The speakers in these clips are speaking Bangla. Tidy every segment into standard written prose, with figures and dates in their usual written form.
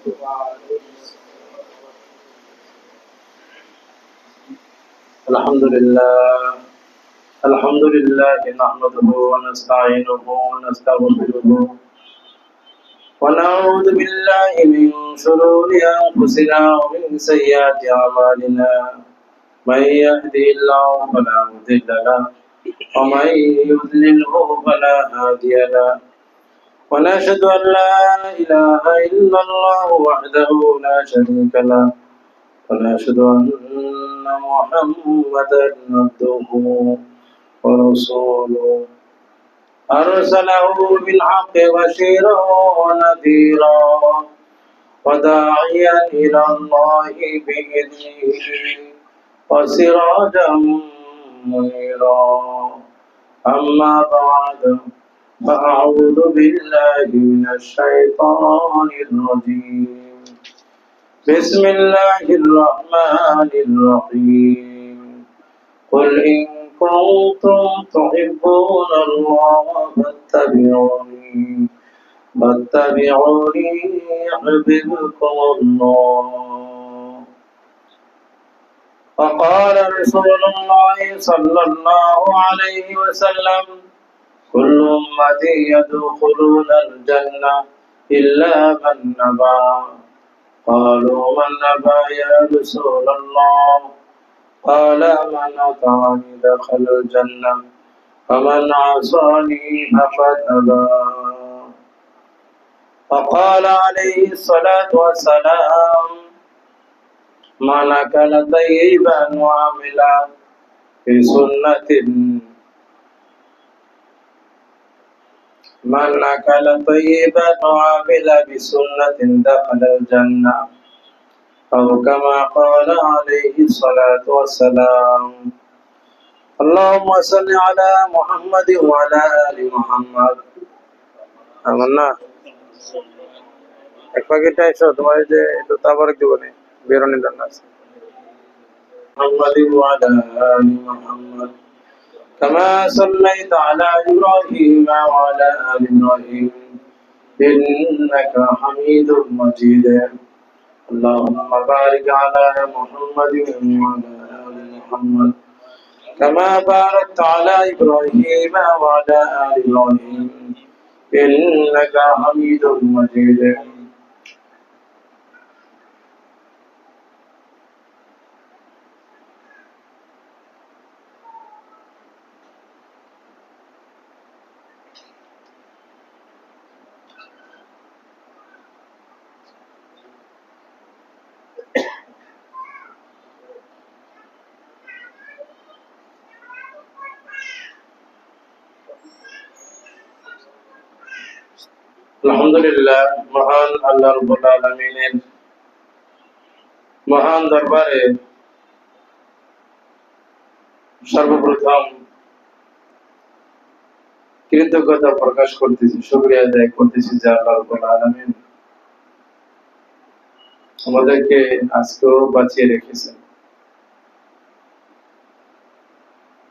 الحمد لله نحمده ونستعينه ونستغفره ونعوذ بالله من شرور أنفسنا ومن سيئات أعمالنا من يهده الله فلا مضل له ومن يضلله فلا هادي له ونشهد أن لا إله إلا الله وحده لا شريك له ونشهد أن محمدا عبده ورسوله أرسله بالحق بشيرا ونذيرا وداعيا إلى الله بإذنه وسراجا منيرا أما بعد فأعوذ بالله من الشيطان الرجيم بسم الله الرحمن الرحيم قل إن كنتم تحبون الله فاتبعوني يحببكم الله وقال رسول الله صلى الله عليه وسلم كل أمتي يدخلون الجنة إلا من أبى قالوا من أبى يا رسول الله قال من أطاعني دخل الجنة ومن عصاني فقد أبى فقال عليه الصلاة والسلام من أكل طيبا وعمل بسنة من أكل طيبا وعمل بسنة دخل الجنة أو كما قال عليه الصلاة والسلام اللهم صل على محمد وعلى آل محمد أمنا এক প্যাকেট আইসো তোমার যে একটু তাবারক দিব নি বেরোনি দান্নাস محمد وعلى آل محمد كما صليت على إبراهيم وعلى آل إبراهيم إنك حميد مجيد اللهم بارك على محمد وعلى آل محمد كما باركت على إبراهيم وعلى آل إبراهيم إنك حميد مجيد আলহামদুলিল্লাহ মহান আল্লাহ রাব্বুল আলামিনের মহান দরবারে সর্বপ্রথম কৃতজ্ঞতা প্রকাশ করতেছি, শুকরিয়া আদায় করতেছি যে আল্লাহ রাব্বুল আলামিন আমাদেরকে আজকেও বাঁচিয়ে রেখেছেন।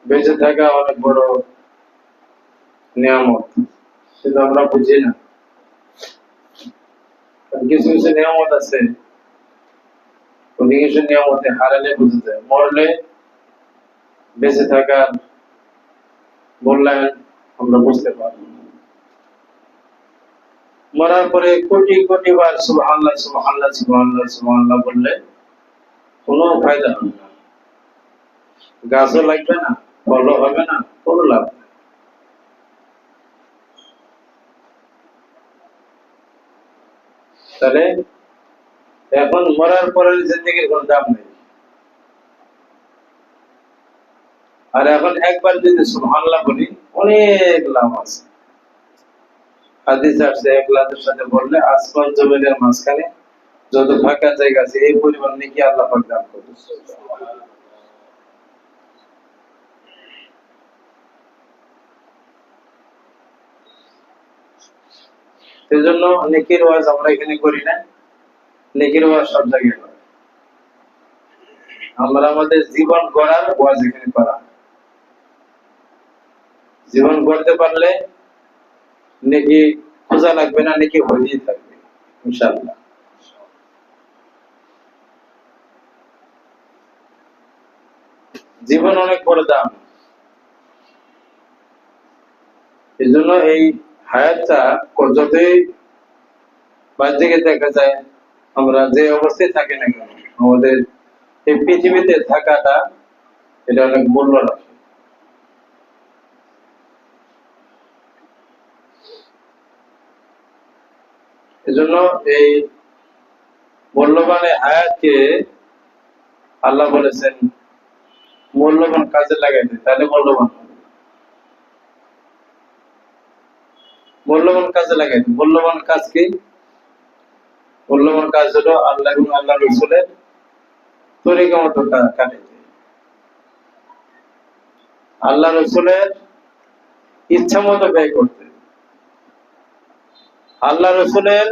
বেঁচে থাকা অনেক বড় নিয়ামত, সেটা আমরা বুঝি না। কিছু কিছু নিয়ামত আছে, কিছু নিয়ামতে হারালে বুঝে যায়, মরলে বেঁচে থাকার মূল্যায়ন আমরা বুঝতে পারব। মরার পরে কোটি কোটি বার সুবহানাল্লাহ সুবহানাল্লাহ সুবহানাল্লাহ সুবহানাল্লাহ বললে কোনো ফায়দা হবে না, গাছও লাগবে না, ফলও হবে না, কোনো লাভ নেই। তাহলে এখন মরার পরের জিন্দেগির কোনো দাম নেই। আর এখন একবার যদি সুবহানাল্লাহ বলি অনেক লাভ আছে। হাদিস আসছে এক লাখের সাথে বললে আসমান জমিনের মাঝখানে যত ফাঁকা জায়গা আছে এই পরিমাণ নেকি আল্লাহ পাক দান করবে। সেজন্য নেকির ওয়াজ আমরা এখানে করি না, নেকির ওয়াজ সব জায়গায় করি। আমরা আমাদের জীবন গড়ার ওয়াজ এখানে করা। জীবন গড়তে পারলে নেকি খোঁজা লাগবে না, নেকি হয়েই থাকবে ইনশাআল্লাহ। জীবন অনেক বড় দাম। এই জন্য এই হায়াতটা যতই বাহ্যিকে দেখা যায়, আমরা যে অবস্থায় থাকি না কেন, আমাদের এই পৃথিবীতে থাকাটা এটা অনেক মূল্য রাখে। এজন্য এই মূল্যবান হায়াতকে আল্লাহ বলেছেন মূল্যবান কাজে লাগাইতে, তাহলে মূল্যবান হবে। মূল্যবান কাজে লাগাইতে, মূল্যবান কাজ কি? মূল্যবান কাজ হলো আল্লাহ এবং আল্লাহ রসুলের তরিকা মতো কাটাইতে, আল্লাহ রসুলের ইচ্ছা মতো ব্যয় করতে, আল্লাহ রসুলের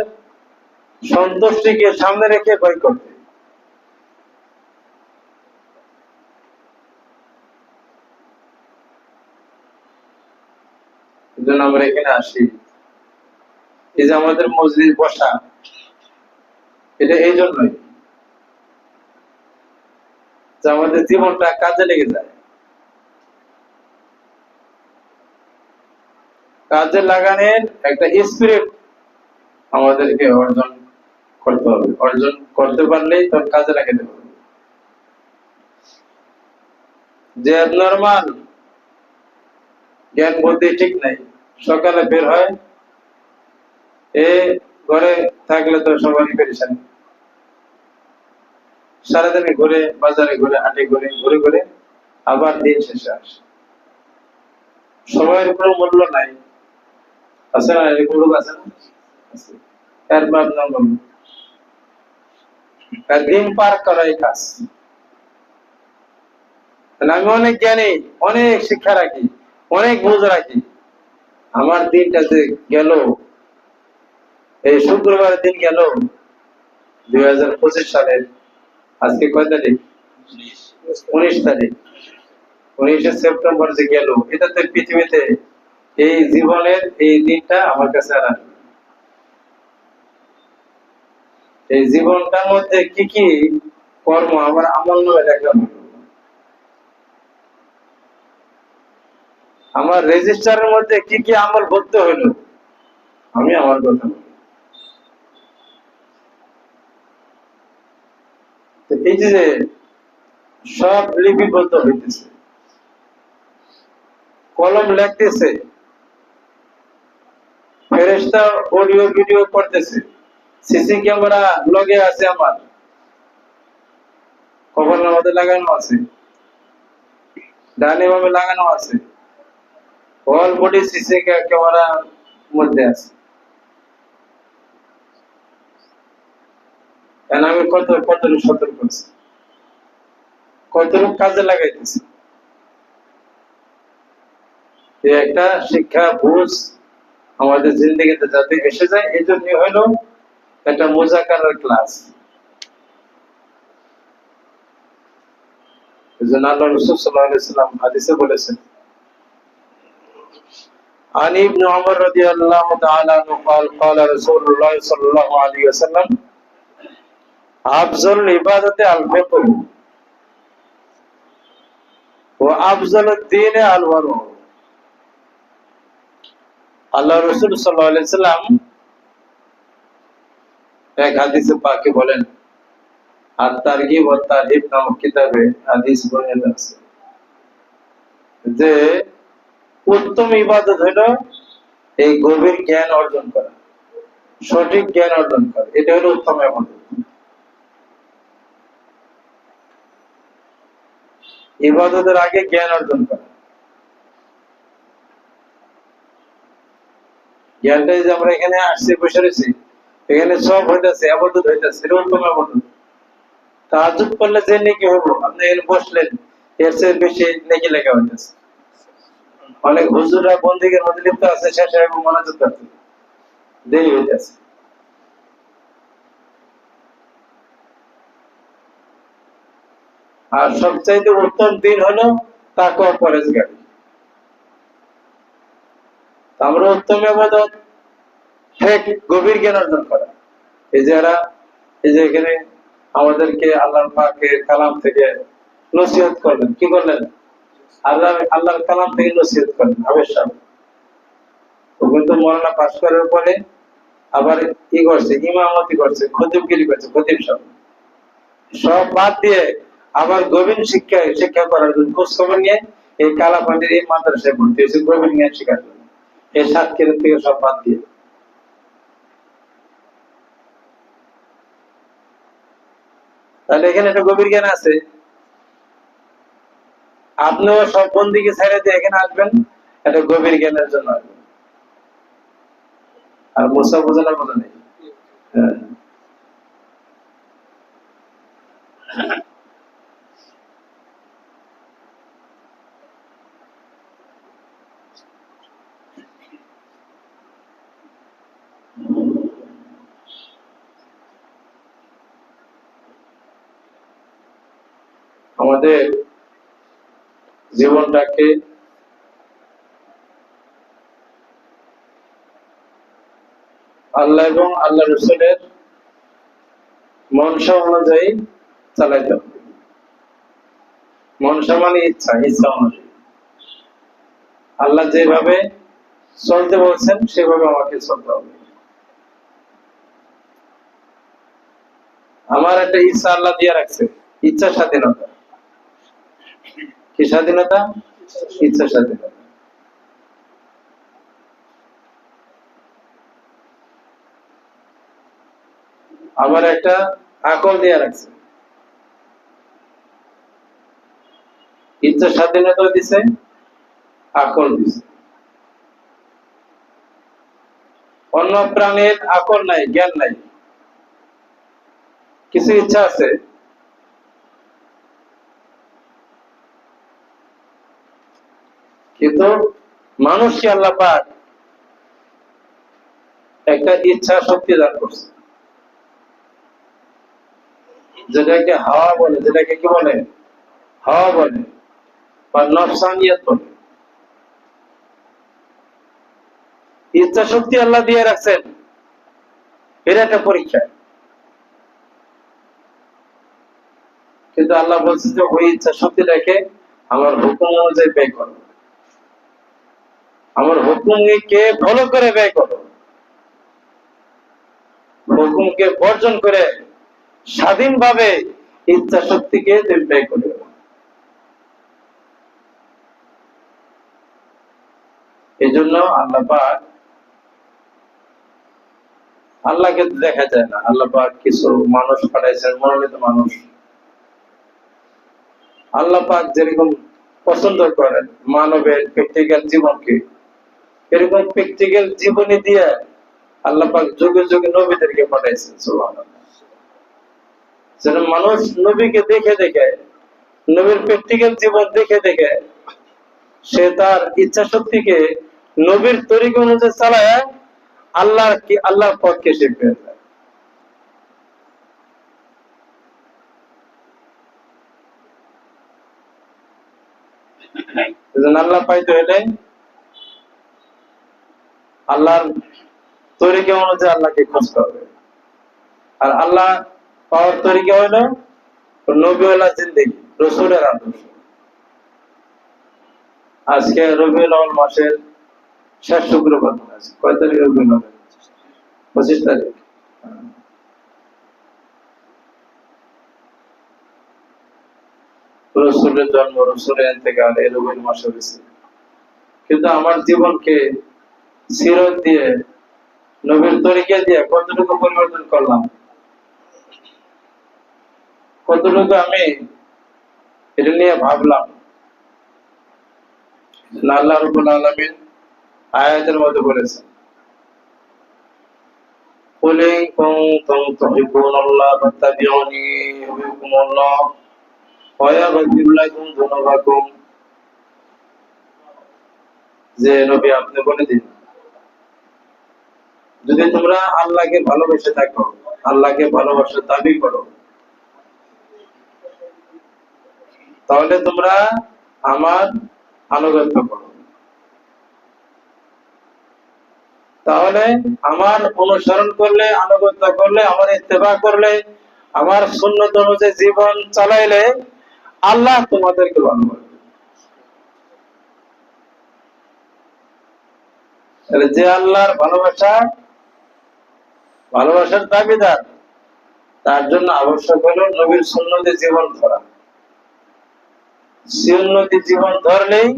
সন্তুষ্টিকে সামনে রেখে ব্যয় করতে। এই জন্য আমরা এখানে আসি। এই যে আমাদের মসজিদ বসা, এটা এই জন্যই যে আমাদের জীবনটা কাজে লেগে যায়। কাজে লাগানোর একটা স্পিরিট আমাদেরকে অর্জন করতে হবে। অর্জন করতে পারলেই তোর কাজে লাগাতে হবে। যে নরমাল জ্ঞান বুদ্ধি ঠিক নাই, সকালে বের হয়, এ ঘরে থাকলে তো সবারই পেরেছেন, সারাদিনে ঘুরে, বাজারে ঘুরে, হাটে ঘুরে, ঘুরে ঘুরে আবার দিন শেষে আসে। সময়ের কোনো মূল্য নাই, আছে না? এরকম লোক আছে না? এর বাদ না বলবো, দিন পার করাই কাজ। আমি অনেক জ্ঞানী, অনেক শিক্ষা রাখি, অনেক বুঝ রাখি, আমার দিনটা যে গেল, এই শুক্রবার দিন গেল 2025 সালের, আজকে কয় তারিখ? 19 তারিখ। 19 সেপ্টেম্বর যে গেল, এটাতে পৃথিবীতে এই জীবনের এই দিনটা আমার কাছে আর আসবে। এই জীবনটার মধ্যে কি কি কর্ম আমার আমল নামে লেখা হলো, আমার রেজিস্টারের মধ্যে কি কি আমল ভর্তি হইলো, আমি আমার কথা বলি। এই যে সব লিপিবদ্ধ হইতেছে, কলম লেখতেছে, ফেরেশতা অডিও ভিডিও করতেছে, সিসি ক্যামেরা লগে আছে, আমার কবর নামাজে লাগানো আছে, ডানে বামে লাগানো আছে, অল বডি সিসি ক্যামেরা মধ্যে আছে। কেন আমি কত সতর্ক করছি, কতটুকু কাজে লাগাইতেছি। এই একটা শিক্ষা বুঝ আমাদের জিন্দগিতে যাতে এসে যায়, এই জন্য হলো একটা মুজাকারার ক্লাস। এই জন্য আল্লাহ রাসূল সাল্লাল্লাহু আলাইহি ওয়াসাল্লাম হাদিসে বলেছেন, عن ابن عمر رضي الله تعالى عنه قال قال رسول الله صلى الله عليه وسلم أفضل العبادة الفطر وأفضل الدين الورع। আল্লাহ রাসূল সাল্লাল্লাহু আলাইহি ওয়াসাল্লাম এক হাদিসে পাকে বলেন, আত-তারগীব ওয়া তারহিব নামক কিতাবে হাদিস বর্ণিত আছে যে উত্তম ইবাদত হলো এই গভীর জ্ঞান অর্জন করা, সঠিক জ্ঞান অর্জন করা, এটা হলো উত্তম ইবাদত। ইবাদতের আগে জ্ঞান অর্জন করা, জ্ঞানটা যে আমরা এখানে আসছি, বসে রয়েছি, এখানে সব হইতেছে, ইবাদত হইতেছে, এটা উত্তম ইবাদত। তাহাজ্জুদ করলে যে নেকি হবো, আপনি এখানে বসলেন, এর চেয়ে বেশি নেকি লেখা হইতেছে। অনেক হুজুররা বন্দিগের মধ্যে লিপ্ত আছে, শেষে এবং মোনাজাত করতে দেরি হইতেছে। আর সবচাইতে উত্তম দিন হলো তাকওয়া পরহেজগারি। আমরা উত্তম ইবাদত ঠিক গভীর জ্ঞান অর্জন করা। এই যে এখানে আমাদেরকে আল্লাহ পাকের কালাম থেকে নসিহত করলেন, কি করলেন? আল্লাহর কালাম থেকে নসিহত করলেন হাফেজ সাহেব। ও কিন্তু মৌলানা পাশ করার পরে আবার কি করছে, ইমামতি করছে, খতিবগিরি করছে, খতিব সাহেব সব বাদ দিয়ে আবার গভীর শিক্ষা করার জন্য খোঁজ খবর নিয়ে এই কালাপানির এই মাদ্রাসায় ভর্তি হয়েছে গভীর জ্ঞান শেখার জন্য, এই সাতক্ষীরা থেকে সব বাদ দিয়ে। তাহলে এখানে একটা গভীর জ্ঞান আছে। আপনিও সব বন্দিকে ছেড়ে দিয়ে এখানে আসবেন একটা গভীর জ্ঞানের জন্য আসবেন। আর মুসা বোঝানোর কথা নেই। হ্যাঁ। আমাদের জীবনটাকে আল্লাহ এবং আল্লাহ রসুলের মনসা অনুযায়ী চালাইতে হবে। মনসা মানে ইচ্ছা, ইচ্ছা অনুযায়ী আল্লাহ যেভাবে চলতে বলছেন সেভাবে আমাকে চলতে হবে। আমার একটা ইচ্ছা আল্লাহ দিয়ে রাখছে, ইচ্ছা স্বাধীনতা। কি স্বাধীনতা? ইচ্ছা স্বাধীনতা। আমার একটা আকল দিয়ে রাখছে, ইচ্ছা স্বাধীনতা দিছে, আকল দিছে। অন্য প্রাণীর আকল নাই, জ্ঞান নাই, কিছু ইচ্ছা আছে, কিন্তু মানুষকে আল্লাহ পাক একটা ইচ্ছা শক্তি দান করছে, যেটাকে হাওয়া বলে, যেটাকে কি বলে? হাওয়া বলে বা নফসানিয়ত বলে। ইচ্ছা শক্তি আল্লাহ দিয়ে রাখছেন, এটা একটা পরীক্ষা। কিন্তু আল্লাহ বলছে যে ওই ইচ্ছা শক্তিটাকে আমার হুকুম অনুযায়ী ব্যয় করো, আমার হুকুমকে ফলো করে ব্যয় করো, হুকুমকে বর্জন করে স্বাধীনভাবে ইচ্ছা শক্তিকে তুমি ব্যয় করে। এই জন্য আল্লাহ পাক, আল্লাহকে দেখা যায় না, আল্লাহ পাক কিছু মানুষ পাঠাইছেন, মনোনীত মানুষ। আল্লাহ পাক যেরকম পছন্দ করেন মানবের প্র্যাকটিক্যাল জীবনকে, এরকম প্র্যাকটিক্যাল জীবনী দিয়ে আল্লাহ পাক যুগে যুগে নবীদেরকে পাঠাইছেন। সুবহানাল্লাহ। যেন মানুষ নবীকে দেখে দেখে, নবীর প্র্যাকটিক্যাল জীবন দেখে দেখে সে তার ইচ্ছা শক্তিকে নবীর তরিকা অনুযায়ী চালায় আল্লাহর পথকে সে পেয়ে যায়। আল্লাহ পাইতে হলে আল্লাহর তরিকা অনুযায়ী আল্লাহকে খুঁজতে হবে। আর আল্লাহ পাওয়ার তরিকা হলো নবীওয়ালা জিন্দেগি, রসুলের আদর্শ। আজকে রবিউল আউয়াল মাসের শেষ শুক্রবার, কয় তারিখ রবিউল আউয়াল? 25 তারিখ। রসুলের জন্ম, রসুলের ইন্তেকাল এই রবিউল মাসে হয়েছে। কিন্তু আমার জীবনকে সিরত দিয়ে, নবীর তরিকা দিয়ে কতটুকু পরিবর্তন করলাম, কতটুকু আমি এটা নিয়ে ভাবলাম। আল্লাহ রাব্বুল আলামিন আয়াতের মধ্যে বলেছেন, কুল ইন কুনতুম তুহিব্বুনাল্লাহ ফাত্তাবিউনি ইউহিব্বুকুমুল্লাহ ওয়া ইয়াগফির লাকুম যুনুবাকুম। যে নবী আপনি বলে দিন, যদি তোমরা আল্লাহকে ভালোবেসে থাকো, আল্লাহকে ভালোবাসার দাবি করো, তাহলে তোমরা আমার আনুগত্য করো। তাহলে আমার অনুসরণ করলে, আনুগত্য করলে, আমার ইত্তেবা করলে, আমার সুন্নাত অনুযায়ী জীবন চালাইলে আল্লাহ তোমাদেরকে ভালোবাসবে। যে আল্লাহর ভালোবাসার দাবিদার, তার জন্য আবশ্যক হলো নবীর সুন্নতে জীবন ধরা। সুন্নতি জীবন ধরলেই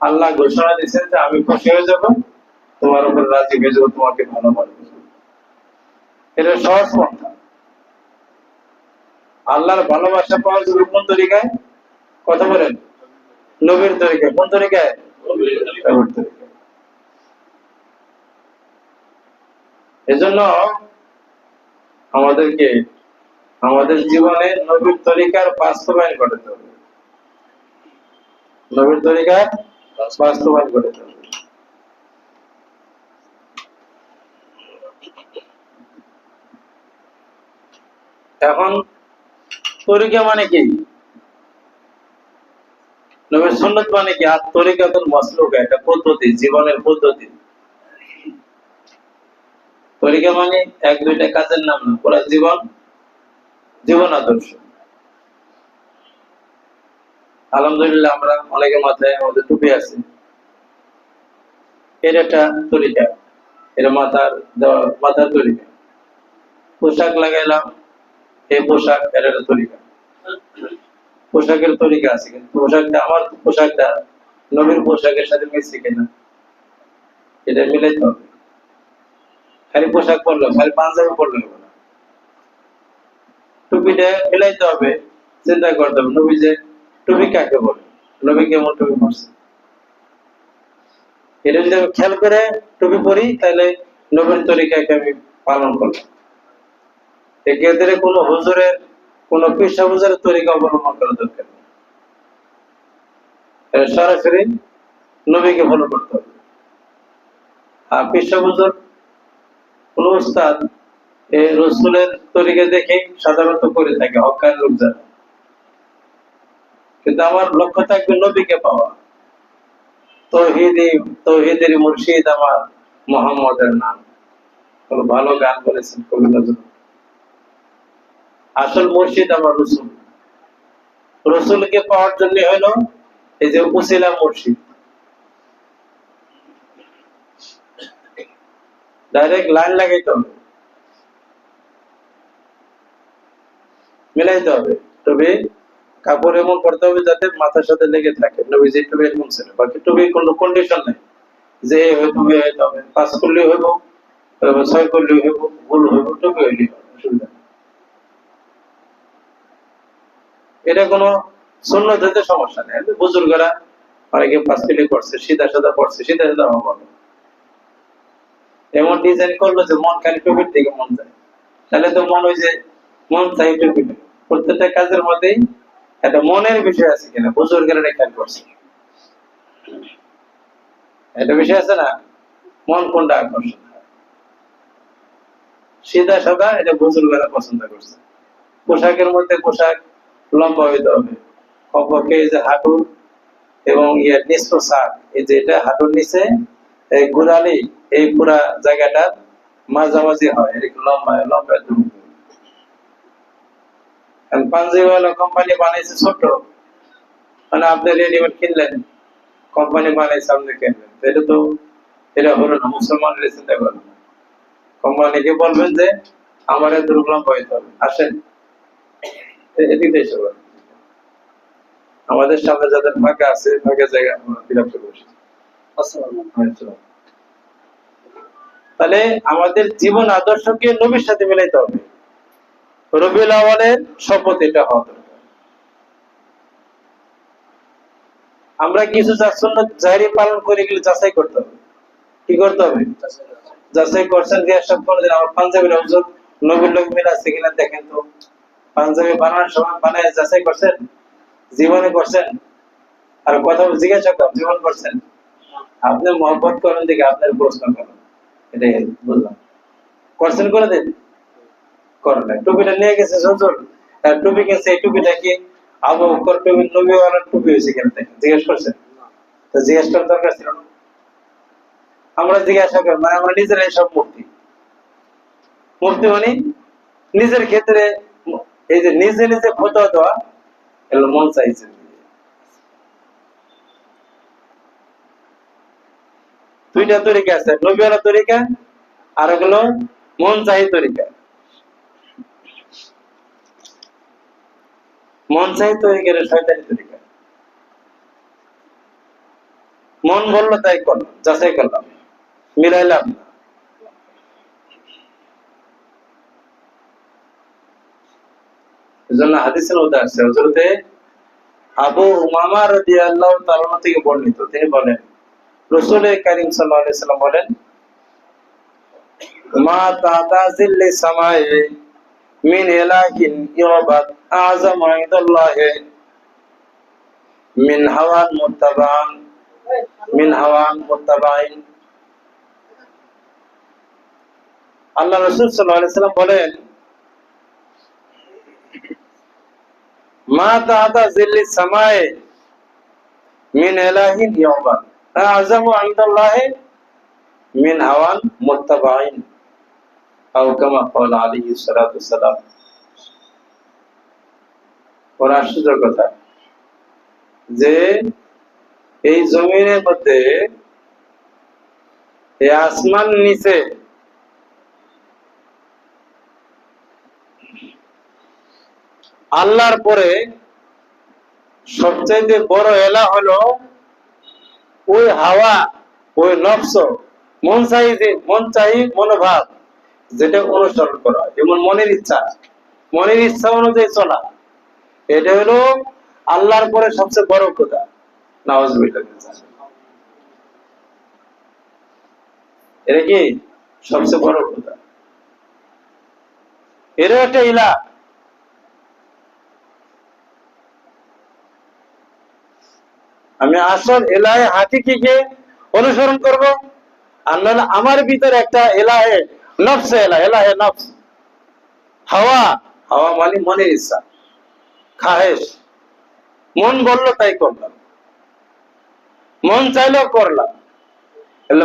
আল্লাহ ঘোষণা দিচ্ছেন যে আমি খুশি হয়ে যাব, তোমার উপর রাজি হয়ে যাবো, তোমাকে ভালোবাসবো। এটা সহজ পন্থা। আল্লাহর ভালোবাসা পাওয়া যাবে কোন তরিকায়? কথা বলেন। নবীর তরিকায়। কোন তরিকায়? নবীর তরিকায়। এজন্য আমাদেরকে আমাদের জীবনে নবীর তরিকার বাস্তবায়ন করতে হবে। নবীর তরিকার বাস্তবায়ন করতে হবে। এখন তরিকা মানে কি? নবীর সুন্নাত মানে কি? আর তরিকাতুল মাসলুক, একটা পদ্ধতি, জীবনের পদ্ধতি। তরিকা মানে এক দুইটা কাজের নাম না, পুরা জীবন আদর্শ। আলহামদুলিল্লাহ আমরা অনেকে মাথায় আমাদের টুপি আছে, এর একটা তরিকা, এটা মাথার তরিকা। পোশাক লাগাইলাম, এই পোশাক, এর একটা তরিকা। পোশাকের তরিকা আছে, কিন্তু আমার পোশাকটা নবীর পোশাকের সাথে মিলছে কিনা এটা মিলাইতে হবে। খালি পোশাক পরলো, খালি পাঞ্জাবি পরলে হবে না, টুপিটা মিলাইতে হবে। চিন্তা করতে হবে নবী যে টুপি কাকে বলে, নবী কেমন টুপি পরছে। এটা যদি আমি খেয়াল করে টুপি পরি, তাহলে নবীর তরিকাকে আমি পালন করলাম। এক্ষেত্রে কোন হুজুরের, কোন পেশা হুজুরের তরিকা অবলম্বন করা দরকার নেই। সরাসরি নবীকে ফলো করতে হবে। আর পেশা হুজুর, কোন উস্তাদ এই রসুলের তরিকা দেখে সাধারণত করে থাকে হক্কার লোক যারা, কিন্তু আমার লক্ষ্য থাকবে নবীকে পাওয়া। তৌহিদের মুর্শিদ আমার মুহাম্মদের নাম। ভালো গান বলেছেন কবি নজরুল। আসল মুর্শিদ আমার রসুল। রসুলকে পাওয়ার জন্য হলো এই যে উসিলা মুর্শিদ। ডাইরেক্ট লাইন লাগাইতে হবে, মিলাইতে হবে। তবে কাপড় এমন করতে হবে যাতে মাথার সাথে লেগে থাকে। নবী যে টুপি এরকম ছিল, বাকি টুপি কোনো কন্ডিশন নেই যে টুপি হইতে হবে, 5 করলেও হইব, 6 করলেও হইব, ভুল হইব, টুপি হইলেই অসুবিধা। এটা কোনো সুন্নত হইতে সমস্যা নেই। বুজুর্গরা অনেকে 5 কিলো করছে, সিধা সাদা পড়ছে, সিধা সাদা হবে, এমন ডিজাইন করলো যে মন খালি টুপির দিকে মন যায়, তাহলে তো মন ওই যে মন চাই টুপি। প্রত্যেকটা কাজের মধ্যেই একটা মনের বিষয় আছে কিনা বুজুর্গেরা খেয়াল করছে। একটা বিষয় আছে না, মন কোনটা আকর্ষণ। সিধা সাদা এটা বুজুর্গেরা পছন্দ করছে। পোশাকের মধ্যে পোশাক লম্বা হইতে হবে, কমপক্ষে এই যে হাঁটু এবং নিচু শাক, এই যে এটা হাঁটুর নিচে এই গোড়ালি, এই পুরা জায়গাটা মাঝামাঝি হয়, এরকম লম্বা লম্বা। পাঞ্জাবিওয়ালা কোম্পানি বানাইছে ছোট, মানে আপনি রেডিমেড কিনলেন, কোম্পানি বানাইছে আপনি কিনলেন, এটা হলো না। মুসলমানের চিন্তা করবেন না, কোম্পানিকে বলবেন যে আমার এত লম্বা হইতে হবে, আসেন এদিকে এসে বলেন। আমাদের সামনে যাদের ফাঁকা আছে, ফাঁকা জায়গা বিরক্ত করছে। তাহলে আমাদের জীবন আদর্শকে নবীর সাথে মিলাইতে হবে। রবিউল আউয়ালের শপথ এটা হওয়া দরকার। আমরা কিছু সুন্নাত জাহেরি পালন করে গেলে যাচাই করতে হবে। কি করতে হবে? যাচাই করছেন যে সব কোনদিন আমার পাঞ্জাবির হুজুর নবীর লোক মিল আছে কিনা দেখেন তো। পাঞ্জাবি বানানোর সময় বানায় যাচাই করছেন? জীবনে করছেন? আর কথা জিজ্ঞাসা করেন, জীবন করছেন? আপনি মহব্বত করেন দিকে আপনার প্রশ্ন করেন, এটাই বুঝলাম। করছেন করে দিন, করেন না। টুপিটা নিয়ে গেছে হুজুর, টুপি গেছে, এই টুপিটা কি আবু বকর টুপি, নবী ওয়ালার টুপি হয়েছে কেন দেখেন, জিজ্ঞেস করছেন? তো জিজ্ঞেস করার দরকার ছিল না। আমরা জিজ্ঞাসা করি, মানে আমরা নিজেরাই সব মুক্তি মানে নিজের ক্ষেত্রে এই যে নিজে নিজে ফতোয়া দেওয়া, এগুলো মন চাইছে। দুইটা তরিকা আছে, নবীওয়ালা তরিকা আর এগুলো মন চাই তরিকা। মন চাই তরিকা শয়তানি তরিকা। মন বললো তাই করলাম, যাচাই করলাম, মিলাইলাম না। এজন্য হাদিসের মধ্যে আসছে, হযরতে আবু উমামা রাদিয়াল্লাহু তাআলা থেকে বর্ণিত, তিনি বলেন রাসূল কারীম সাল্লাল্লাহু আলাইহি সাল্লাম বলেন, মা তাতা জিল্লি সামায়ে মিন ইলাহিন ইউবাদ আযম ইনদাল্লাহি মিন হাওয়ান মুত্তাবান মিন হাওয়ান মুত্তাবাইন। আল্লাহ রাসূল সাল্লাল্লাহু আলাইহি সাল্লাম বলেন, মা তাতা জিল্লি সামায়ে মিন ইলাহিন ইউবাদ আযম ইনদাল্লাহি মিন হাওয়ান মুত্তাবাইন আও কামা ক্বালা আলাইহিস সালাতু ওয়াসসালাম। বড় আশ্চর্যের কথা যে এই জমিনের মধ্যে, এই আসমান নিচে আল্লাহর পরে সবচেয়ে বড় এলা হলো ওই হাওয়া, ওই নফস, মন চাই মনোভাব, যেটা অনুসরণ করা, যেমন মনের ইচ্ছা অনুযায়ী চলা, এটা হলো আল্লাহর পরে সবচেয়ে বড় কথা। নাউজুবিল্লাহ, এটা কি সবচেয়ে বড় কথা? এরও একটা ইলাহ। আমি আসল এলাহে হাকিকিকে অনুসরণ করব, আর নাহলে আমার ভিতরে একটা এলাহে নফস, এলাহে নফস, হাওয়া মানে মনের ইচ্ছা, খাহেশ, মন বললো তাই করলাম, মন চাইলেও করলাম।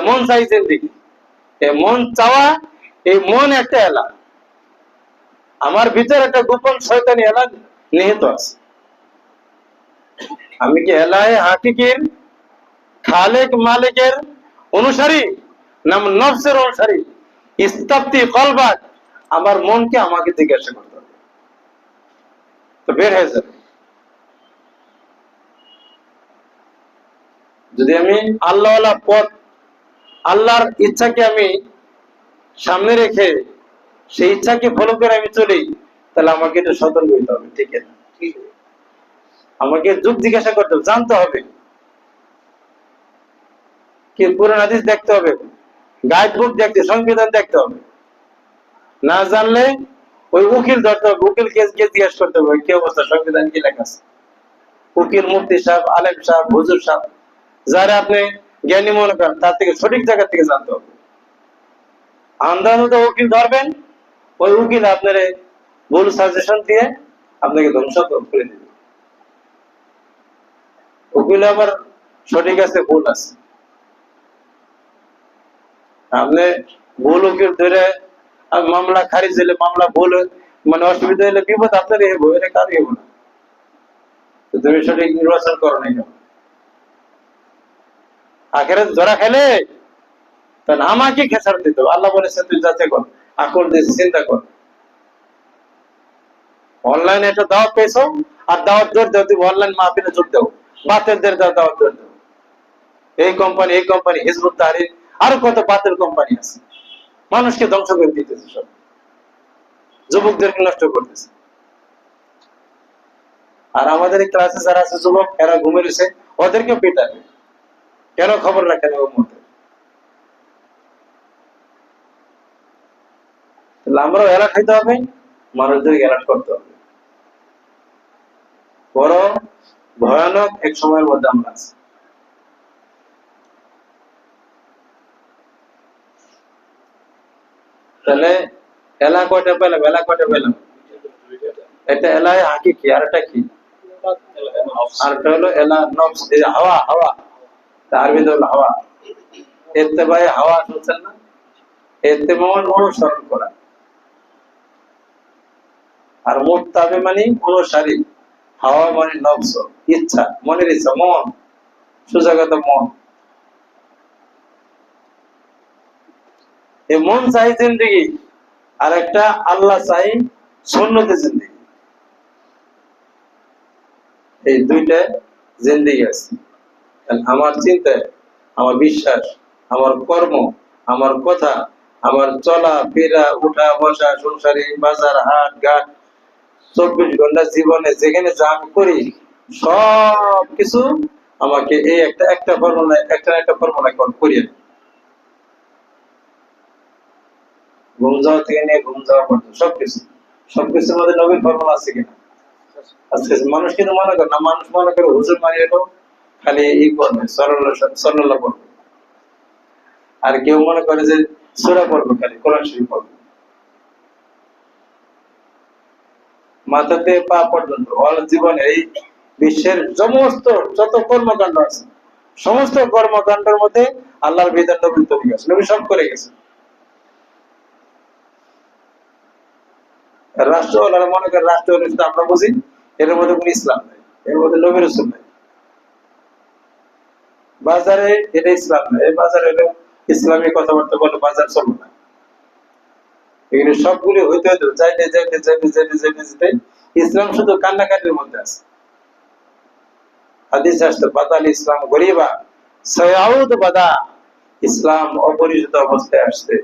মন চাইছে দিকে মন চাওয়া, এই মন একটা এলা, আমার ভিতরে একটা গোপন শয়তানি এলা নিহিত আছে। আমি কি এলাহে হাকিকির খালেক মালিকের অনুসারী না নফসের অনুসারী? ইস্তাফতি কলবাক, আমার মনকে আমাকে জিজ্ঞাসা করতে হবে, তো বের হয়ে যাবে। যদি আমি আল্লাহওয়ালা পথ, আল্লাহর ইচ্ছাকে আমি সামনে রেখে সেই ইচ্ছাকে ফলো করে আমি চলি, তাহলে আমাকে একটু সতর্ক হইতে হবে, ঠিক আছে? আমাকে যুগ জিজ্ঞাসা করতে হবে, জানতে হবে, কি পুরান হাদিস দেখতে হবে, গাইড বুক দেখতে, সংবিধান দেখতে হবে। না জানলে ওই উকিল ধরতে হবে, উকিল কেস জিজ্ঞাসা করতে হবে কি অবস্থা, সংবিধান কি লেখা আছে। উকিল, মুফতি সাহেব, আলেম সাহেব, হুজুর সাহেব, যারা আপনি জ্ঞানী মনে করেন, তার থেকে সঠিক জায়গা থেকে জানতে হবে। আন্দাজ উকিল ধরবেন, ওই উকিল আপনার ভুল সাজেশন দিয়ে আপনাকে ধ্বংস করে দিবে। উকিল আবার সঠিক আছে, ভুল আছে। আপনি ভুল উকিল ধরে মামলা খারিজ হলে, মামলা ভুল মানে অসুবিধা হলে বিপদ আপনারই হবো, এটা কারই হবো না। তুমি সঠিক নির্বাচন করো নাই, আখেরাতে ধরা খেলে তাহলে আমাকে খেসার দিতে হবে। আল্লাহ বলেছেন তুই যাচাই কর, আকল দিয়েছে, চিন্তা কর। অনলাইনে একটা দাওয়াত পেয়েছো, আর দাওয়াত দৌড় দাও, তুমি অনলাইন মাহফিলে যোগ দাও, বাতেলদের দাওয়াত দৌড় দাও। এই কোম্পানি হিজবুত তাহরীর, আরো কত বাতেল কোম্পানি আছে, মানুষকে ধ্বংস করে দিতেছে, সব যুবকদেরকে নষ্ট করতেছে। আর আমাদের এই ক্লাসে যারা আছে যুবক, এরা ঘুমে রয়েছে, ওদেরকে পেটাবে কেন? খবর রাখেন ওর মধ্যে। আমরাও অ্যালার্ট হইতে হবে, মানুষদেরকে অ্যালার্ট করতে হবে। বড় ভয়ানক এক সময়ের মধ্যে আমরা আছি। তাহলে এলা কয়টা পেলাম? একটা এলাহে হাকিকি, আর একটা কি? আরেকটা হলো এলা নফস, এই হাওয়া। আরবিতে হলো হাওয়া। ইত্তেবায়ে হাওয়া শুনছেন না? ইত্তেবা অনুসরণ করা, আর মুত্তাবি মানে অনুসারী। হাওয়া মানে নফস, ইচ্ছা, মনের ইচ্ছা, মন, সোজা কথা মন। এই মন চাই জিন্দেগি, আর একটা আল্লাহ চাই সুন্নতে জিন্দেগি। এই দুইটা জিন্দেগি আছে। আমার চিন্তা, আমার বিশ্বাস, আমার কর্ম, আমার কথা, আমার চলা ফেরা, উঠা বসা, সংসারে, বাজার, হাট ঘাট, 24 ঘন্টা জীবনে যেখানে যা আমি করি সব কিছু আমাকে এই একটা একটা ফর্মুলা, একটা ফর্মুলা করিয়ে। ঘুম যাওয়া থেকে নিয়ে ঘুম যাওয়া পর্যন্ত সবকিছুর মধ্যে নবীন ফর্মুলা আছে কিনা? আজকে মানুষ কিন্তু মনে করে না, মানুষ মনে করে হুজুর মারি এলো খালি ই করবে, সাল্লাল্লাহু পড়বে, আর কেউ মনে করে যে সূরা পড়বে, খালি কোরআন শরীফ পড়বে, মাথাতে পা পর্যন্ত ওর জীবনে এই বিশ্বের সমস্ত যত কর্মকাণ্ড আছে, সমস্ত কর্মকাণ্ডের মধ্যে আল্লাহর বিধান নবী তৈরি আছে, নবী সব করে গেছে। রাষ্ট্র ওনারা মনে করে রাষ্ট্র আমরা বুঝি, এর মধ্যে কোন ইসলাম নেই, এর মধ্যে নবী রাসূল নেই। বাজারে এটা ইসলাম নেই, এই বাজারে ইসলামী কথাবার্তা বলে বাজার চলবে না। এগুলো সবগুলি হইতে হইতে যাইতে যাইতে যাইতে যাইতে যাইতে যাইতে ইসলাম শুধু কান্নাকাটির মধ্যে আছে। হাদিস আসছে বাদাল ইসলাম গরিবা সায়াউদ বাদা, ইসলাম অপরিচিত অবস্থায় আসছে,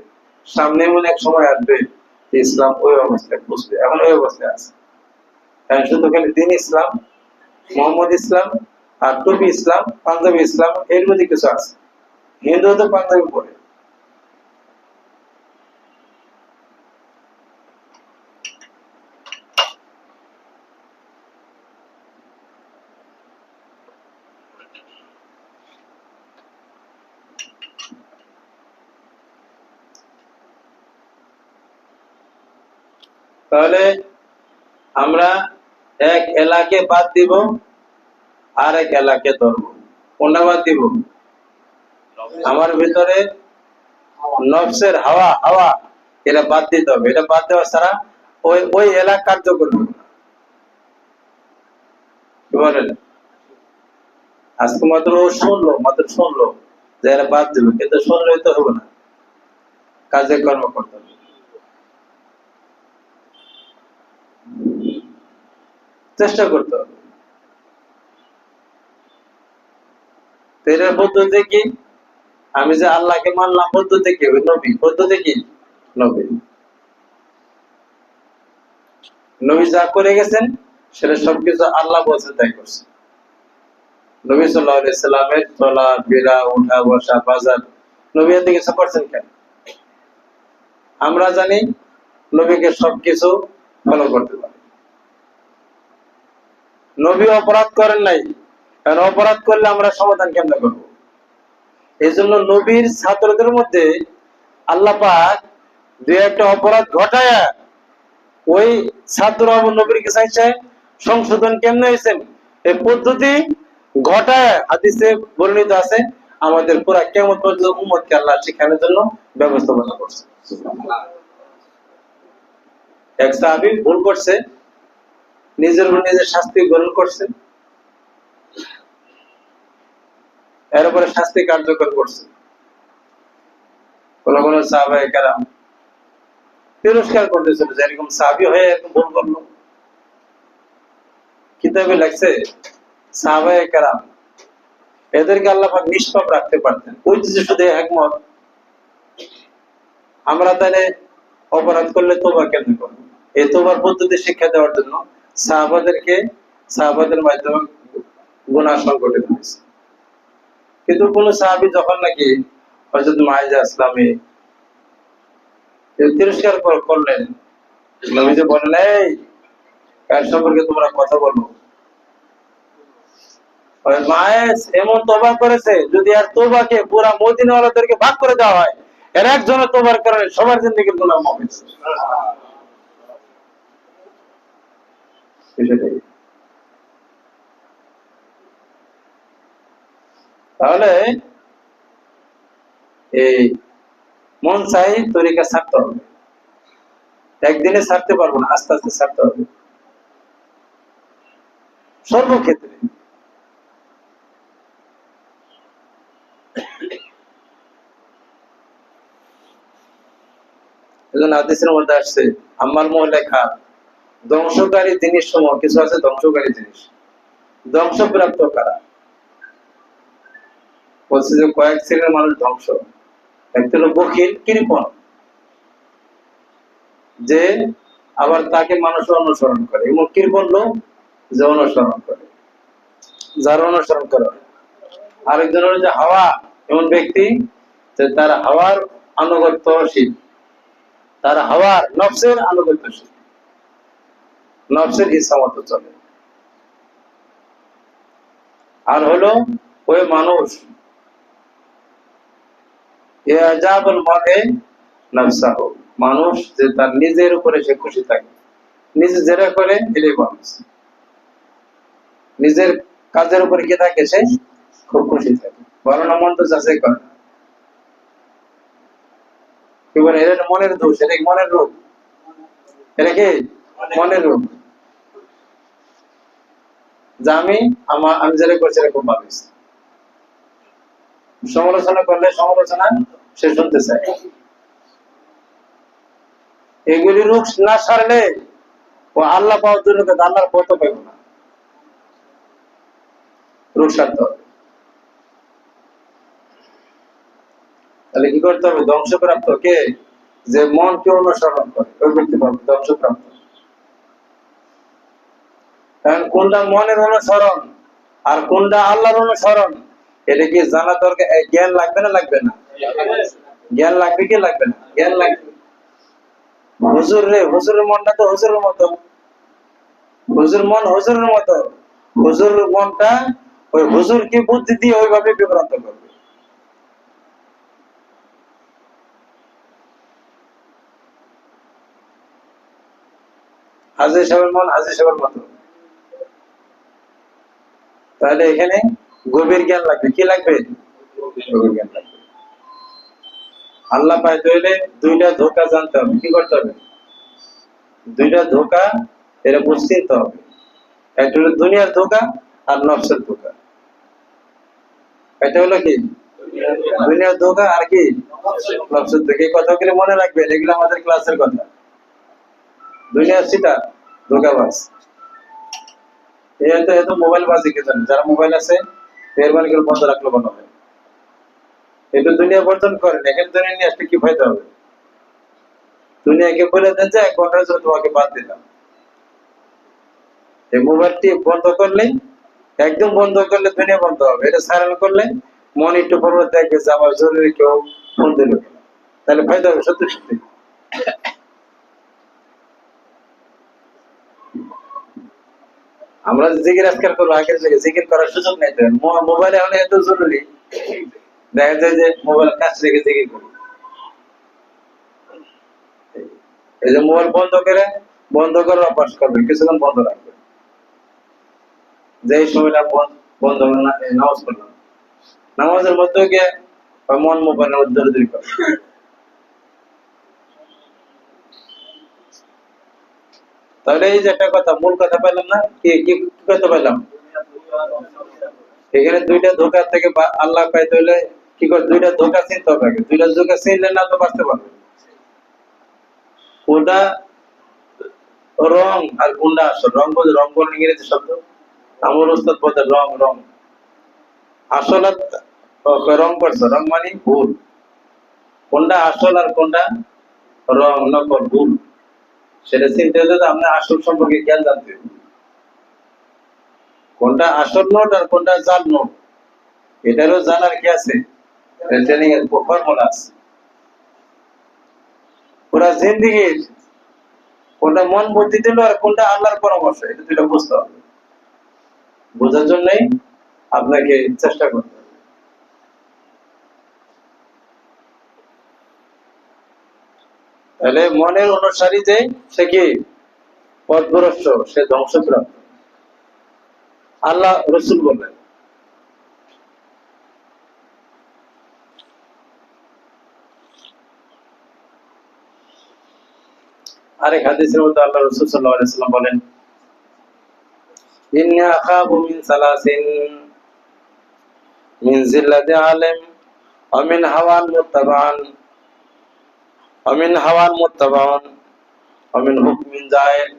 সামনে এমন এক সময় আসবে ইসলাম ওই অবস্থায় বুঝবে, এখন ওই অবস্থায় আছে। কারণ শুধু খালি দিন ইসলাম, মোহাম্মদ ইসলাম আর টুপি ইসলাম, পাঞ্জাবি ইসলাম, এর মধ্যে কিছু আছে। হিন্দু তো পাঞ্জাবি পরে। তাহলে আমরা এক এলাকে বাদ দিব, আর এক এলাকে ধরবো। কোনটা বাদ দিব? আমার ভিতরে নফসের হাওয়া হাওয়া এটা বাদ দিতে হবে। এটা বাদ দেওয়া ছাড়া ওই ওই এলাকা কার্যকর হবে না। কি বলেন? আজকে মাত্র শুনলো যে এরা বাদ দেবে, কিন্তু শুনলেই তো হবে না, কাজে কর্ম করতে হবে, চেষ্টা করতে হবে। এটার পদ্ধতি কি? আমি যে আল্লাহকে মানলাম, পদ্ধতি কি? নবী। পদ্ধতি কি? নবী। নবী যা করে গেছেন সেটা সবকিছু আল্লাহ বলছে তাই করছে। নবী সাল্লাল্লাহু আলাইহি সাল্লামের চলা ফেরা, উঠা বসা, বাজার, নবী এত কিছু করছেন কেন? আমরা জানি নবীকে সবকিছু ফলো করতে পারে। নবী অপরাধ করেন নাই, কারণ অপরাধ করলে আমরা সমাধান কেমনে করব? এই জন্য নবীর ছাত্রদের মধ্যে আল্লাহ পাক দুই একটা অপরাধ ঘটায় ওই ছাত্র নবীর কাছে সংশোধন কেমনে হয়েছেন এই পদ্ধতি ঘটায় হাদিসে বর্ণিত আছে। আমাদের পুরা কিয়ামত পর্যন্ত উম্মতকে আল্লাহ শিখানোর জন্য ব্যবস্থাপনা করছে। এক সাহাবী ভুল করছে, নিজের উপর নিজের শাস্তি গ্রহণ করছে, এর উপরে শাস্তি কার্যকর করছে। কোন কোন সাহাবায়ে কেরাম তিরস্কার করতেছিল যে এরকম সাহাবী হয়ে এরকম ভুল করলো। কিতাবে লেখছে সাহাবায়ে কেরাম এদেরকে আল্লাহ পাক নিষ্পাপ রাখতে পারতেন, ওই যে শুধু একমত। আমরা তাহলে অপরাধ করলে তোবা কেমনে করবো? এই তোবার পদ্ধতি শিক্ষা দেওয়ার জন্য সাহাবাদের মাধ্যমে গুনাহ সংগঠিত হয়েছে। কিন্তু কোন সাহাবী যখন নাকি হযরত মাইজা ইসলামী তিরস্কার করলেন, নবীজি বলেন এই কার সম্পর্কে তোমরা কথা বলো? মায়েস এমন তওবা করেছে, যদি আর তওবাকে পুরা মদিনাওয়ালাদেরকে ভাগ করে দেওয়া হয়, এর একজনের তওবার কারণে সবার জিন্দেগির গুনাহ মাফ হয়ে যাবে। তাহলে এই মন চাই তরিকা ছাড়তে হবে, একদিনে ছাড়তে পারবো না, আস্তে আস্তে ছাড়তে হবে। সর্বক্ষেত্রে। এজন্য হাদিসের মধ্যে আসছে আম্মাল মুহলিকাত, ধ্বংসকারী জিনিস সমূহ কিছু আছে, ধ্বংসকারী জিনিস। ধ্বংসপ্রাপ্ত কারা? বলছে যে কয়েক শ্রেণীর মানুষ ধ্বংস। একটা হলো বখিল, কৃপণ, যে আবার তাকে মানুষ অনুসরণ করে, এবং কৃপণ লোক যে অনুসরণ করে, যার অনুসরণ করে। আরেকজন হলো যে হাওয়া, এমন ব্যক্তি যে তার হাওয়ার আনুগত্যশীল, তার হাওয়ার নফসের আনুগত্যশীল, নফসের ইচ্ছা মতো চলে। আর হলো ওই মানুষ ইয়াজাবুল মার'i নাফসাহু, মানুষ যে তার নিজের উপরে সে খুশি থাকে, নিজে যেটা করে এটাই মানুষ, নিজের কাজের উপরে কি থাকে সে খুব খুশি থাকে, ভালো না মন্দ যাচাই করে। কি বলে এটা মনের দোষ, এটা কি মনের রোগ? এটা কি মনের রোগ? যে আমি যেটা করছি এটা খুব ভালো হয়েছে। সমালোচনা করলে সমালোচনা সে শুনতে চায়। এগুলি রোগ না সারলে ও আল্লাহ পাওয়ার জন্য আল্লাহর পথ পাইব না। রোগ সারতে হবে। তাহলে কি করতে হবে? ধ্বংসপ্রাপ্ত কে? যে মনকে অনুসরণ করে ওই ব্যক্তি পাবে ধ্বংসপ্রাপ্ত। কারণ কোনটা মনের অনুসরণ আর কোনটা আল্লাহর অনুসরণ, এটা কি জানা দরকার। জ্ঞান লাগবে না লাগবে না? জ্ঞান লাগবে কি লাগবে না? জ্ঞান লাগবে। হুজুর রে, হুজুরের মনটা তো হুজুরের মতো, হুজুর মন হুজুরের মতো, হুজুর মনটা ওই হুজুরকে বুদ্ধি দিয়ে ওইভাবে বিভ্রান্ত করবে। হাজির সাহেবের মন হাজির সাহেবের মতো। তাহলে এখানে গভীর জ্ঞান লাগবে। কি লাগবে? গভীর জ্ঞান লাগবে। আল্লাহ পাইতে হইলে দুইটা ধোঁকা জানতে হবে। কি করতে হবে? দুইটা ধোঁকা এটা বুঝতে হবে। একটা হলো দুনিয়ার ধোঁকা আর নফসের ধোঁকা। এটা হলো কি দুনিয়ার ধোঁকা আর কি নফসের ধোঁকা। এই কথাগুলো মনে রাখবেন, এগুলো আমাদের ক্লাসের কথা। দুনিয়ার সিটা ধোঁকাবাজ। এত মোবাইল বাজি কে জানে? যারা মোবাইল আছে মেহরবানি করে বন্ধ রাখলে ভালো হয়। একটু দুনিয়া বর্জন করেন, এখানে দুনিয়া নিয়ে আসলে কি ফায়দা হবে? দুনিয়াকে বলে দেন যে 1 ঘন্টার জন্য তোমাকে বাদ দিলাম। এই মোবাইলটি বন্ধ করলে, একদম বন্ধ করলে দুনিয়া বন্ধ হবে। এটা সাইলেন্ট করলে মন একটু পরিবর্তন দেখবে যে আমার জরুরি কেউ ফোন দিল, তাহলে ফায়দা হবে সত্যি সত্যি। আমরা জিকির আজকাল করবো, আগের জায়গায় জিকির করার সুযোগ নেই। তো মোবাইলে এখন এত জরুরি, দেখা যায় যে মোবাইল কাজ রেখে জিকির করি। এই যে মোবাইল বন্ধ করার অভ্যাস করবেন, কিছুক্ষণ বন্ধ রাখবেন। যে সময়টা বন্ধ হলো না, নামাজ পড়লাম, নামাজের মধ্যে গিয়ে মন মোবাইলের মধ্যে দৌড়াদৌড়ি করে। তাহলে এই যে একটা কথা, মূল কথা পাইলাম না? কি কি কথা পাইলাম? এখানে দুইটা ধোঁকা থেকে আল্লাহ পাইতে হলে কি করে? দুইটা ধোঁকা চিনতে হবে। দুইটা ধোঁকা চিনলে না তো বাঁচতে পারবে। কোনটা রং আর কোনটা আসল? রং বলে, রং বলে ইংরেজি শব্দ, আমার ওস্তাদ বলতে রং, রং আসল আর রং করছে, রং মানে ভুল। কোনটা আসল আর কোনটা রং নকল ভুল, সেটা চিনতে হলে আপনার আসল সম্পর্কে জ্ঞান জানতে হবে। কোনটা আসল নোট আর কোনটা জাল নোট, এটারও জানার কি আছে? ট্রেনিং এর ফর্মুলা আছে। পুরা জিন্দেগির কোনটা মন বুদ্ধি দিল আর কোনটা আল্লাহর পরামর্শ, এটা দুটো বুঝতে হবে। বোঝার জন্যই আপনাকে চেষ্টা করতে হবে। তাহলে মনের অনুসারী যে সে কি পথভ্রষ্ট, সে ধ্বংসপ্রাপ্ত। আল্লাহ রসুল বললেন, আরেক হাদিসের মধ্যে আল্লাহ রাসূল সাল্লাল্লাহু আলাইহি ওয়াসাল্লাম বলেন, ইন্নী আখাফু মিন সালাসিন মিন জিল্লাতি আলিম ওয়া মিন হাওয়ান মুত্তাবা'an ওয়া মিন হাওয়ান মুত্তাবা'un ওয়া মিন হুকমিন জায়েল।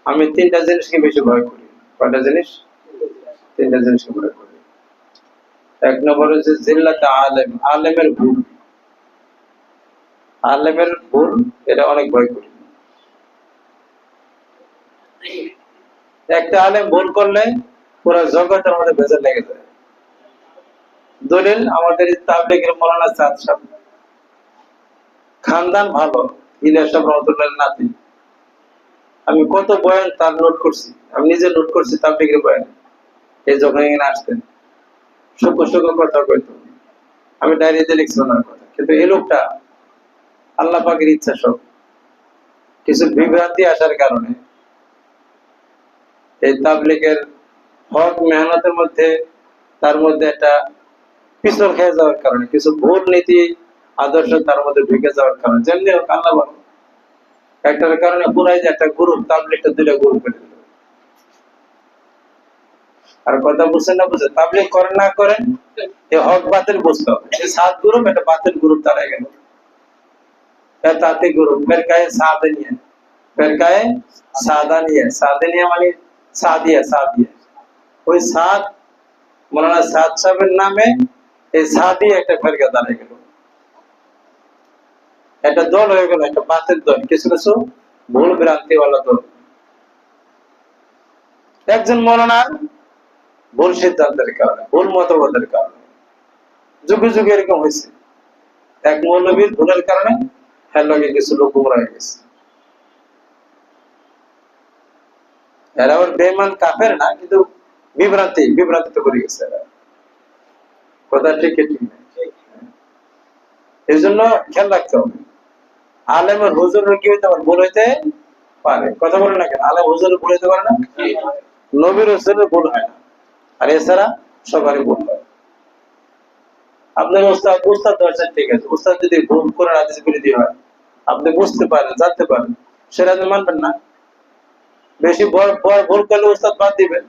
আমি তিনটা জিনিসকে বেশি ভয় করি। কয়টা জিনিস? তিনটা জিনিসকে ভয় করি। এক নম্বর হচ্ছে জিল্লাতে আলেম, আলেমের ভুল। আলেমের ভুল এটা অনেক ভয় করি। একটা আলেম ভুল করলে পুরো জগতের মধ্যে ভেজাল লেগে যায়। দলিল আমাদের তাবলীগের মাওলানা সাদ সাহেব, খানদান ভালো, ইলিয়াস সাহেব রহমাতুল্লাহ নাতি। আমি কত বয়ান তার নোট করছি, আমি নিজে নোট করছি তাবলীগের বয়ান। এই যখন এখানে আসতেন সুখ কথা কইতো, আমি ডায়েরিতে লিখছি ওনার কথা। কিন্তু এই লোকটা আল্লাহ পাকের ইচ্ছা, সব কিছু বিভ্রান্তি আসার কারণে এই তাবলীগের হক মেহনতের মধ্যে তার মধ্যে একটা পিছল খেয়ে যাওয়ার কারণে, কিছু ভুল নীতি আদর্শ তার মধ্যে ঢুকে যাওয়ার কারণে, যেমনি হোক আল্লাহ ভালো, একটার কারণে পুরাই যে একটা গ্রুপ, তাবলীগটা দুইটা গ্রুপ করে দিল। আর কথা বুঝছেন না? বুঝে তাবলীগ করেন না করেন, এই হক বাতিল বুঝতে হবে। এই 7 গ্রুপ, এটা বাতিল গ্রুপ দাঁড়ায় গেল। তাতে গ্রুপ ফেরকায়ে সাদানিয়া, ফেরকায়ে সাদানিয়া, সাদানিয়া মানে সাদিয়া, সাদিয়া। ওই সাদ মাওলানা সাদ সাহেবের নামে এই সাদিয়া একটা ফেরকা দাঁড়ায় গেল, একটা দল হয়ে গেল, একটা বাতিল দল, কিছু কিছু ভুল ভ্রান্তিওয়ালা দল। একজন মাওলানার ভুল সিদ্ধান্তের কারণে, ভুল মতবাদের কারণে যুগে যুগে এরকম হয়েছে। এক মৌলবীর ভুলের কারণে হ্যাঁ লগে কিছু লোক গুমরা হয়ে গেছে। এরা ওর বেঈমান কাফের না, কিন্তু বিভ্রান্তিতে পড়ে গেছে এরা। কথা ঠিক ঠিক না? এই জন্য খেয়াল রাখতে হবে। আলেমের হুজুর কি হইতে পারে? ভুল হইতে পারে। কথা বলে না কেন? আলেম হুজুর ভুল হইতে পারে না? নবীর হুজুরের ভুল হয় না, আর এছাড়া সবারই ভুল হয়। আপনার উস্তাদ ধরছেন, ঠিক আছে, উস্তাদ যদি ভুল করে হাদিস করে দিয়ে হয়, আপনি বুঝতে পারেন, জানতে পারেন, সেটা আপনি মানবেন না। বেশি ভুল করলে উস্তাদ বাদ দিবেন।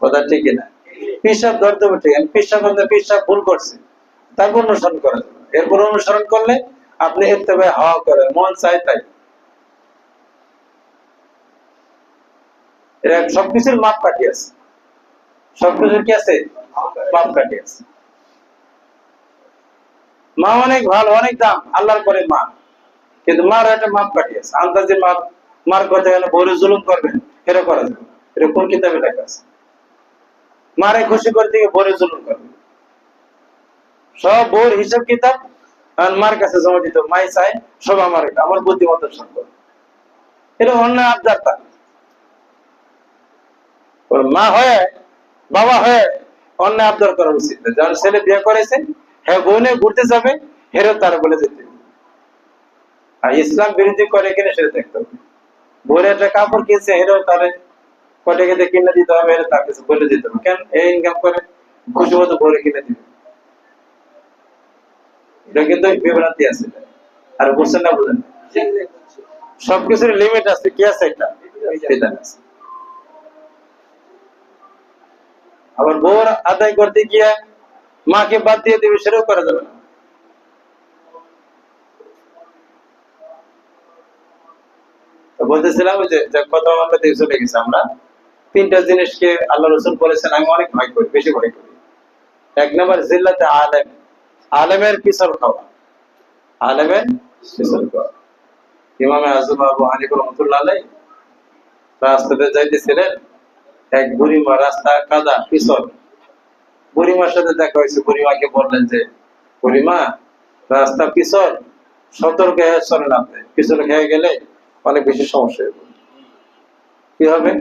কথা ঠিক না? পিসাব ধরতে হবে, ঠিক আছে, পিসাব ভুল করছে, তারপর অনুসরণ করা যাবে। এরপর অনুসরণ করলে আপনি ইত্তেবা হাওয়া করেন, মন চায় তাই। এর সবকিছুর মাপ কাটি আছে, সবকিছুর কি আছে? মাপ কাটি আছে। মা অনেক ভালো, অনেক দাম, আল্লাহর পরে মা, কিন্তু মার একটা মাপ কাটি আছে। আন্দাজে মার কথা গেলে বড় জুলুম করবেন, এটা করা যাবে। এটা কোন কিতাবে লেখা আছে? মারে খুশি করতে গিয়ে বড় জুলুম করবেন, সব বউর হিসাব কিতাব আর মার কাছে জমা দিত। মাই চায় সব আমার বুদ্ধিমত্তার সম্পদ। এটা অন্যায় আবদার তার। মা হয়ে, বাবা হয়ে অন্যায় আবদার করা উচিত না। যখন ছেলে বিয়ে করেছে, হ্যাঁ বোনে ঘুরতে যাবে, হেরেও তারা বলে যেতে। আর ইসলাম বিরোধী করে কিনে সেটা দেখতে হবে। বোনের একটা কাপড় কিনছে, হেরেও তারে কটে কেটে কিনে দিতে হবে, হেরে তার কাছে বলে দিতে হবে। কেন? এই ইনকাম করে খুশি মতো বলে কিনে দিবে। এটা কিন্তু বিভ্রান্তি আছে। আর বুঝছেন না? বুঝেন? সবকিছুর লিমিট আছে। কি আছে? একটা বিধান আছে। আবার বউর আদায় করতে গিয়ে মাকে বাদ দিয়ে দেবে, সেটাও করা যাবে না। বলতেছিলাম যে কত আমরা চলে গেছি। আমরা 3টা জিনিসকে আল্লাহ রাসূল বলেছেন, আমি অনেক ভয় করি, বেশি ভয় করি। এক নম্বর জিল্লাতে আলেম, আলেমের পিছল খাওয়া, আলেমের পিছল খাওয়া। ইমামে আযম আবু হানিফা রাহমাতুল্লাহ আলাইহি রাস্তাতে যাইতেছিলেন, এক বুড়িমা, রাস্তা কাদা পিছল, বুড়িমার সাথে দেখা হয়েছে। বুড়িমাকে বললেন যে, বুড়িমা রাস্তা পিছল, সতর্ক হয়ে চলেন, আপনি পিছলে খেয়ে গেলে অনেক বেশি সমস্যা হবে। কি হবে?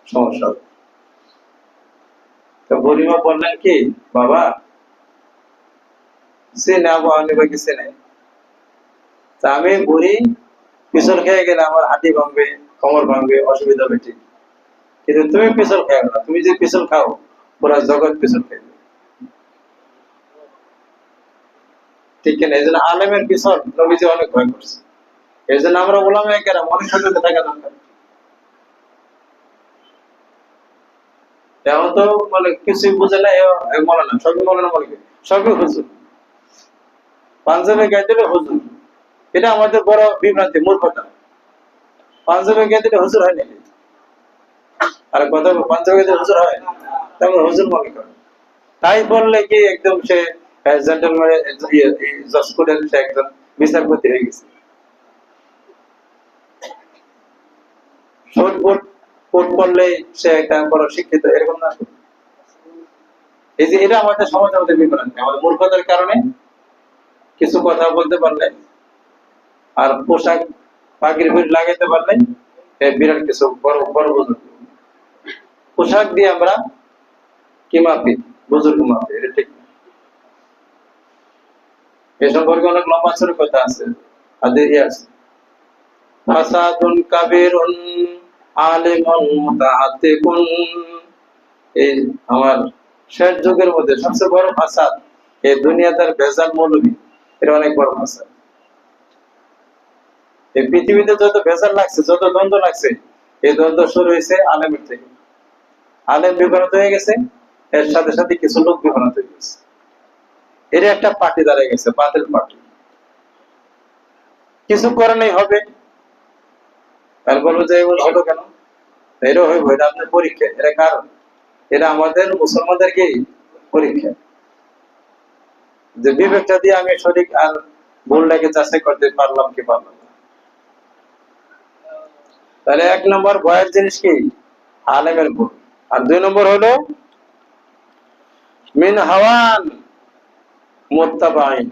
সমস্যা হবে। তো বুড়িমা বললেন কি, বাবা চেনে আবু হানিফাকে চেনে, তা আমি বুড়ি পিছল খেয়ে গেলে আমার হাঁটি ভাঙবে, কোমর ভাঙবে, অসুবিধা হবে, ঠিক, কিন্তু তুমি পিছল খাও না। তুমি যে পিছল খাও, পুরা জগৎ পিছল খাইবে। ঠিক কিনা? এই জন্য আলেমের পিছল নবীজি অনেক ভয় করছে। এই জন্য আমরা ওলামায়ে কেরাম অনেক সতর্ক থাকা দরকার। এখন তো মানে কিছুই বুঝে না, বলে না সবই বলে না, বলে সবই হুজুর, পাঞ্জাবে গায়ে দিলে হুজুর। এটা আমাদের বড় বিভ্রান্তি, মূর্খতা। পাঞ্জাবে গায়ে দিলে হুজুর হয় নাকি? আর কথা পাঞ্জাবে গায়ে দিলে হুজুর হয়, তারপর হুজুর মনে করে। তাই বললে কি একদম সে জেন্টলম্যান, সে একজন বিচারপতি হয়ে গেছে। কোট পড়লে সে একটা বড় শিক্ষিত, এরকম না। এই যে এটা আমাদের সমাজে আমাদের বিভ্রান্তি, আমাদের মূর্খতার কারণে কিছু কথা বলতে পারলে আর পোশাক পাখির ভিড় লাগাইতে পারলে বিরাট কিছু বড় বড় বুজুর্গ। পোশাক দিয়ে আমরা কি মাপি? বুজুর্গ মাপি, এটা ঠিক না। এ সম্পর্কে অনেক লম্বা চড়া কথা আছে, আছে। ফাসাদুন কাবীরুন আলিমুন মুতাআত্তিকুন। এই আমার শেষ যুগের মধ্যে সবচেয়ে বড় ফাসাদ এই দুনিয়াদার ভেজাল মৌলবী, এটা অনেক বড় ফাসাদ। এই পৃথিবীতে যত ভেজাল লাগছে, যত দ্বন্দ্ব লাগছে, এই দ্বন্দ্ব শুরু হয়েছে আলেমের থেকে। আলেম বিভ্রান্ত হয়ে গেছে, এর সাথে সাথে কিছু লোক বিভ্রান্ত হয়ে গেছে। এটা একটা পার্টি দাঁড়িয়ে গেছে, বাতিল পার্টি। কিছু করে নেই হবে, তার বলবো যে হলো কেন? এরও হইব, এটা আপনার পরীক্ষা। এটা কারণ এটা আমাদের মুসলমানদের কি পরীক্ষা, যে বিবেকটা দিয়ে আমি সঠিক আর ভুলটাকে যাচাই করতে পারলাম কি পারলাম না। তাহলে 1 নম্বর ভয়ের জিনিস কি? আলেমের ভুল। আর 2 নম্বর হলো মিন হাওয়ান মুত্তাবাইন,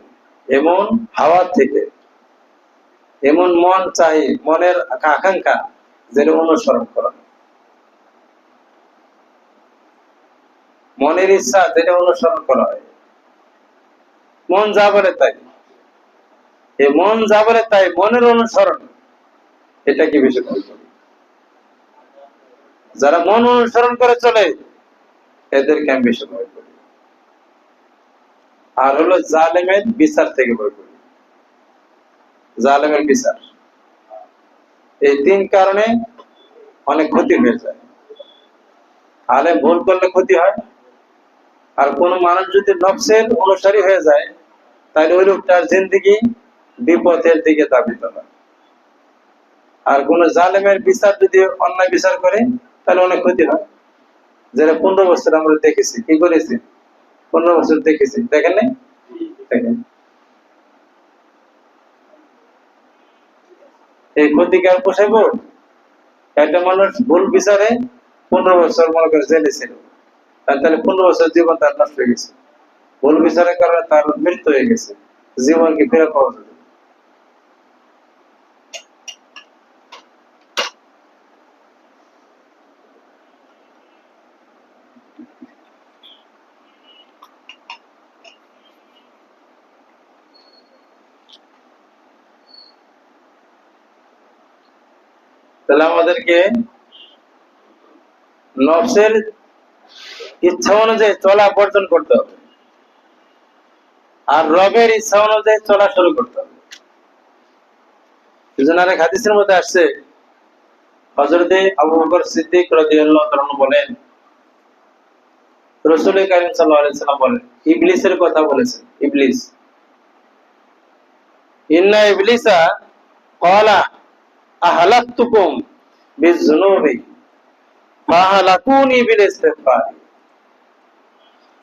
এমন হাওয়া থেকে, এমন মন চাই, মনের আকাঙ্ক্ষা যেটা অনুসরণ করা, মনের ইচ্ছা যেটা অনুসরণ করা হয়। মন যা বলে তাই, এই মন যা বলে তাই, মনের অনুসরণ, এটা কি বেশি ভয় করি? যারা মন অনুসরণ করে চলে এদেরকে আমি বেশি ভয় করি। আর হলো জালেমের বিচার থেকে ভয় করি, জালেমের বিচার। এই 3 কারণে অনেক ক্ষতি হয়ে যায়। আলেম ভুল করলে ক্ষতি হয়, আর কোন মানুষ যদি নফসের অনুসারী হয়ে যায় তাহলে ওই লোকটার জিন্দেগি বিপথের দিকে ধাবিত হয়। আর কোন জালেমের বিচার যদি অন্যায় বিচার করে তাহলে অনেক ক্ষতি হয়। যেটা 15 বছর আমরা দেখেছি, কি করেছি? 15 বছর দেখেছি, দেখেন নাই? দেখেন এই ক্ষতিকার পোষাইব? একটা মানুষ ভুল বিচারে 15 বছর মনে করে জেলে ছিল, তাহলে 15 বছর জীবন তার নষ্ট হয়ে গেছে। ভুল বিচারের কারণে তার মৃত্যু হয়ে গেছে, জীবন কি ফেরত পাওয়া যাবে? তাহলে আমাদেরকে নফসের ইচ্ছা অনুযায়ী চলা বর্জন করতে হবে, আর রবের ইচ্ছা অনুযায়ী চলা শুরু করতে হবে। আরেক হাদিসের মধ্যে আসছে, হযরতে আবু বকর সিদ্দিক রাদিয়াল্লাহু তাআলা বলেন, রাসূল কারীম সাল্লাল্লাহু আলাইহি সাল্লাম বলেন, ইবলিসের কথা বলেছেন। ইবলিস, ইন্না ইবলিসা ক্বালা আহলাকতুকুম বিযুনুবি ফাহালাকুনি বিল ইস্তিগফার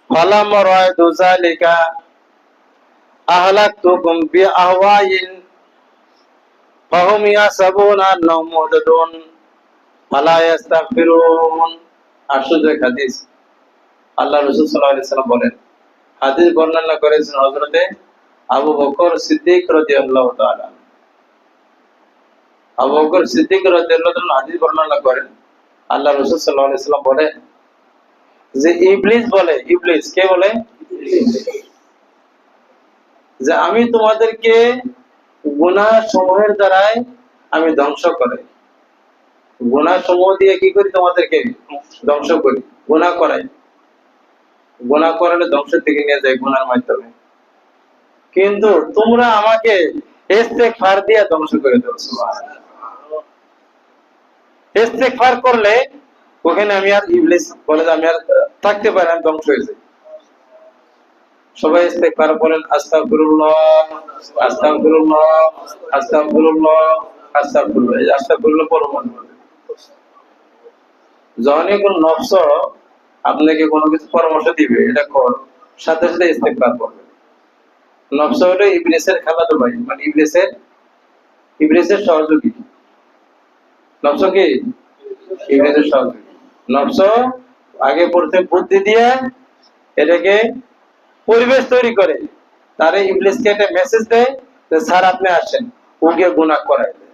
ফালামা রাআইতু যালিকা আহলাকতুকুম বিআহওয়াইন ফাহুম ইয়াসাবুনা আন্নাহুম মুহতাদুন ফালা ইস্তাগফিরুন। আশ্চর্য হাদিস। আল্লাহ রাসূল সাল্লাল্লাহু আলাইহি সাল্লাম বলেন, হাদিস বর্ণনা করেছেন হযরতে আবু বকর সিদ্দিক রাদিয়াল্লাহু তাআলা। আবু বকর সিদ্দিক রাদিয়াল্লাহু তাআলা হাদিস বর্ণনা করেন, আল্লাহ রাসূল সাল্লাল্লাহু আলাইহি সাল্লাম বলেন যে ইবলিস বলে, ইবলিস কে বলে? যে আমি তোমাদেরকে গুনাহ সমূহের দ্বারাই আমি ধ্বংস করি। গুনাহ সমূহ দিয়ে কি করি? তোমাদেরকে ধ্বংস করি, গুনাহ করাই। গুনাহ করালে ধ্বংসের দিকে নিয়ে যায় গুনার মাধ্যমে। কিন্তু তোমরা আমাকে ইস্তেগফার দিয়ে ধ্বংস করে দেব। সুবহানাল্লাহ। ইস্তেগফার করলে ওখানে আমি আর ইবলিস বলে যে আমি আর থাকতে পারি না, ধ্বংস হয়ে যাই। সবাই ইস্তেগফার বলেন, আস্তাগফিরুল্লাহ আস্তাগফিরুল্লাহ আস্তাগফিরুল্লাহ আস্তাগফিরুল্লাহ। এই আস্তাগফিরুল্লাহ পরমান বলে। যখনই কোন নফস আপনাকে কোনো কিছু পরামর্শ দিবে এটা কর, সাথে সাথে ইস্তেগফার করবে। নফস হলো ইবলিসের খালাতো ভাই, মানে ইবলিসের সহযোগী। নফস কি? ইবলিসের সহযোগী। নফস আগে পড়তে বুদ্ধি দিয়ে এটাকে পরিবেশ তৈরি করে, তারে ইবলিসকে একটা মেসেজ দেয় যে স্যার আপনি আসেন, ওকে গুনাহ করায় দেয়।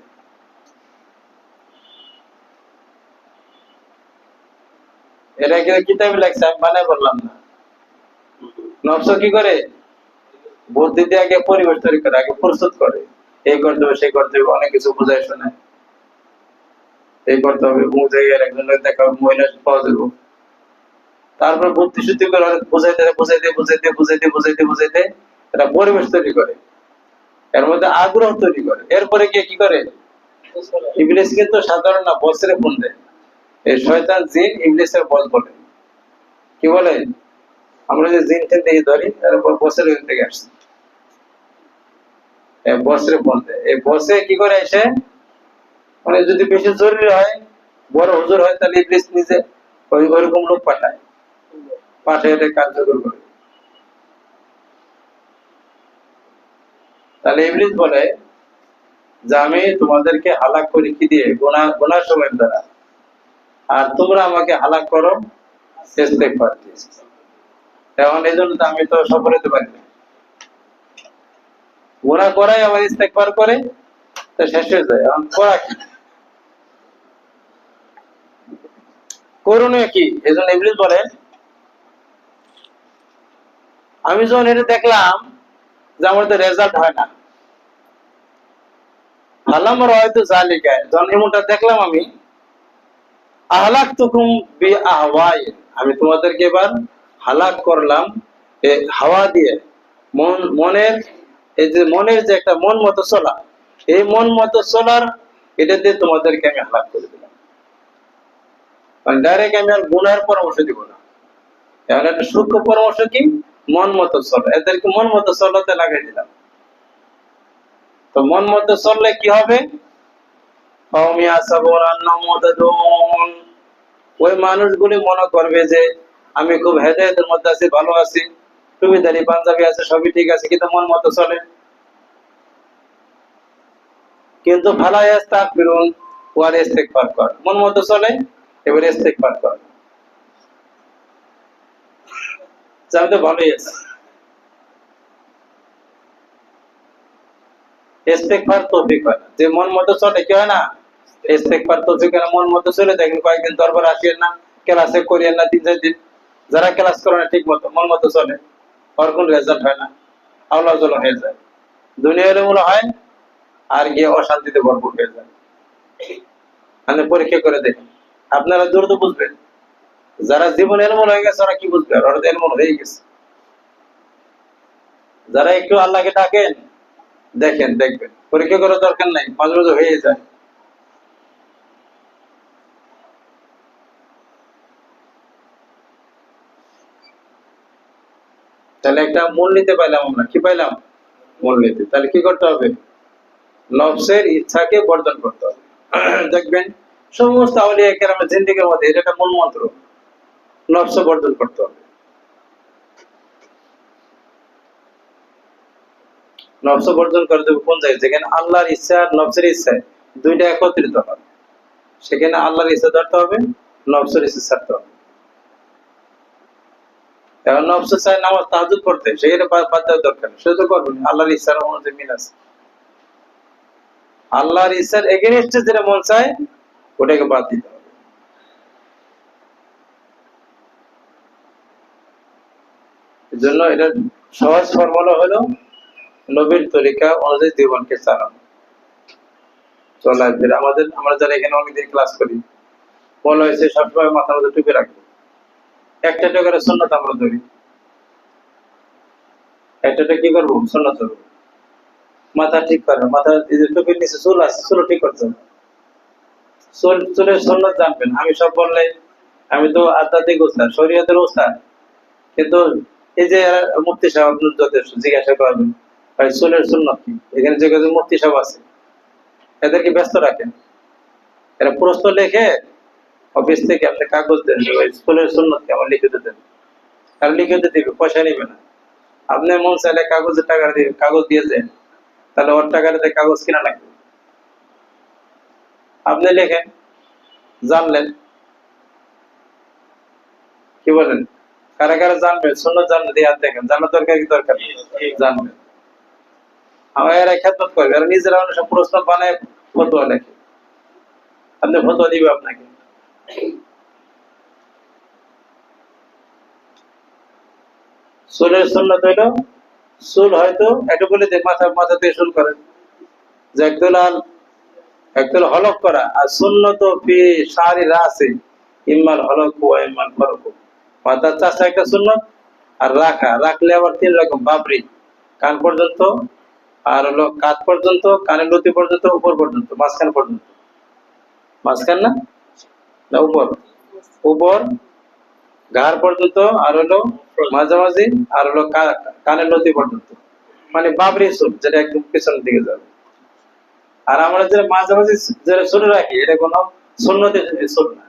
এটাকে কিতাবে লেখছে, আমি বানায় বললাম না। নফস কি করে? বুদ্ধি দিয়ে আগে পরিবেশ তৈরি করে, আগে প্রস্তুত করে, এই করতে হবে সেই করতে হবে, অনেক কিছু বুঝায় শোনায়, এই করতে হবে, জায়গায় একজনের দেখা মহিলা পাওয়া যাবে। তারপর বুদ্ধি শুদ্ধি করে বুঝাইতে বুঝাইতে বুঝাইতে বুঝাইতে বুঝাইতে বুঝাইতে এটা পরিবেশ তৈরি করে, এর মধ্যে আগ্রহ তৈরি করে। এরপরে কি করে? ইবলিস কিন্তু সাধারণ না, বসরে ফোন দেয়। এই শয়তান জিন ইবলিসের বস বলে। কি বলে? আমরা যে জিন টেন দিয়ে ধরি, এরপর বসরে থেকে আসছে, বসরে ফোন দেয়। এই বসে কি করে এসে, মানে যদি বেশি জরুরি হয়, বড় হুজুর হয়, তাহলে ইবলিস নিজে ওইরকম লোক পাঠায়, এটা কার্যকর করে। তাহলে ইবলিস বলে যে আমি তোমাদেরকে হালাক করি কি দিয়ে? গুনাহ সময়ের দ্বারা, আর তোমরা আমাকে হালাক করো ইস্তেগফার দিয়ে। এখন এই জন্য আমি তো সফল হতে পারি না। গুনাহ করাই আবার ইস্তেগফার করে, তো শেষ হয়ে যায়। এখন করা কি, করণীয় কি? এই জন্য ইবলিস বলে আমি যখন এটা দেখলাম যে আমার তো রেজাল্ট হয় না, হালাম হয়তো জালিকায়, যখন এমনটা দেখলাম আমি, আহলাকতুকুম বিআহওয়াই, আমি তোমাদেরকে এবার হালাক করলাম হাওয়া দিয়ে, মনের এই যে মনের যে একটা মন মতো চলা, এই মন মতো চলার এটা দিয়ে তোমাদেরকে আমি হালাক করে দিলাম। মানে ডাইরেক্ট আমি আর গুনাহের পরামর্শ দিব না, এখন একটা সূক্ষ্ম পরামর্শ কি? মন মতো চলা, এদেরকে মন মতো চলাতে লাগাই দিলাম। তো মন মতো চললে কি হবে? ওই মানুষগুলি মনে করবে যে আমি খুব হেদায়েতের মধ্যে আছি, ভালো আছি, টুপিদারি পাঞ্জাবি আছে, সবই ঠিক আছে, কিন্তু মন মতো চলে। কিন্তু ফালা ইস্তাগফিরুন ওয়া ইস্তিগফার কর, মন মতো চলে, এবারে ইস্তিগফার কর, আমি তো ভালোই আছি। ইস্তেগফার তৌফিক হয় না, যে মন মতো চলে কি হয় না? ইস্তেগফার তৌফিক হয় না। মন মতো চলে দেখেন কয়েকদিন দরবার আসেন না, ক্লাসে করিয়েন না, 3-4 দিন যারা ক্লাস করে না ঠিক মতো, মন মতো চলে, আর কোন রেজাল্ট হয় না, আল্লাহ জল হয়ে যায়, দুনিয়া এলোমেলো হয়, আর গিয়ে অশান্তিতে ভরপুর হয়ে যায়। আপনি পরীক্ষা করে দেখেন, আপনারা দ্রুত বুঝবেন। যারা জীবন এলোমেলো হয়ে গেছে ওরা কি বুঝবে? আর ওরা এলোমেলো হয়ে গেছে। যারা একটু আল্লাহকে ডাকেন, দেখেন, দেখবেন, পরীক্ষা করার দরকার নাই, মাঝে মাঝে হয়ে যায়। তাহলে একটা মূলনীতি পাইলাম আমরা, কি পাইলাম? মূলনীতি। তাহলে কি করতে হবে? নফসের ইচ্ছাকে বর্জন করতে হবে। দেখবেন সমস্ত আউলিয়া কেরামের জিন্দেগীর মধ্যে এটা একটা মূল মন্ত্র, নফস বর্জন করতে হবে। নফস বর্জন করে দেবে কোন জায়গায়? যেখানে আল্লাহর ইচ্ছা আর নফসের ইচ্ছা দুইটা একত্রিত হয়, সেখানে আল্লাহর ইচ্ছা ধরতে হবে, নফসের ইচ্ছা ছাড়তে হবে। এখন নফস চায় নামাজ তাহাজ্জুদ পড়তে, সেখানে বাদ দেওয়ার দরকার, সে তো করবে, আল্লাহর ইচ্ছার অনুযায়ী মিল আছে। আল্লাহর ইচ্ছার এগেইনস্টে যেটা মন চায় ওটাকে বাদ দিতে হবে। এজন্য এটা সহজ ফর্মুলা হলো নবীর তরিকা অনুযায়ী জীবনকে চালানো, চলাফেরা। আমরা যারা এখানে অনেকদিন ক্লাস করি, বলা হয়েছে সবসময় মাথার মধ্যে টুপি রাখবো, একটা করে সুন্নাত আমরা ধরি, একটা কি করবো? সুন্নাত ধরবো। মাথা ঠিক করেন, মাথা এই যে টুপির নিচে চুল আছে, চুল ঠিক করতে হবে। চুলের সুন্নত জানবেন। আমি সব বললে, আমি তো আধ্যাত্মিক উস্তাদ, শরীয়তের উস্তাদ, কিন্তু এই যে এরা মুফতি সাহেব আপনার যথেষ্ট জিজ্ঞাসা করবেন ভাই চুলের সুন্নত কি, এখানে যে কজন মুফতি সাহেব আছে এদেরকে ব্যস্ত রাখেন, এরা প্রশ্ন লেখে অফিস থেকে আপনি কাগজ দেন যে ভাই চুলের সুন্নত কি আমার লিখে দেন, আর লিখে দিবে, পয়সা নিবে না। আপনি মন চাইলে কাগজের টাকা দিয়ে কাগজ দিয়ে দেন, তাহলে ওর টাকাতে কাগজ কিনা লাগবে। আপনি লেখেন, জানলেন, কি বলেন, কারা কারা জানবেন সুন্নত জানলে দিয়ে হাত দেখেন, জানার দরকার কি দরকার নেই, জানবেন। আমার এরা খেদমত করবে, এরা নিজেরা সব প্রশ্ন বানায় ফতোয়া লেখে, আপনি ফতোয়া দিবে আপনাকে। চুলের সুন্নত হইলো, চুল হয়তো একটু বলে মাথা দিয়ে চুল করেন, যে একদল হলক করা, আর সুন্নত ফি শারি রাসি ইম্মাল হলক ওয়া ইম্মাল ফারক। মাথার চাষা একটা সুন্নত, আর রাখলে আবার তিন রকম, বাবরি কান পর্যন্ত, আর হলো কাঁধ পর্যন্ত, কানের লতি পর্যন্ত, উপর পর্যন্ত, মাঝখান পর্যন্ত, মাঝখান না, না উপর, উপর ঘাড় পর্যন্ত, আর হলো মাঝামাঝি, আর হলো কানের লতি পর্যন্ত, মানে বাবরি চুল, যেটা একদম পিছনের দিকে যাবে। আর আমরা যে মাঝামাঝি যেটা চুল রাখি, এটা কোনো সুন্নতের চুল না,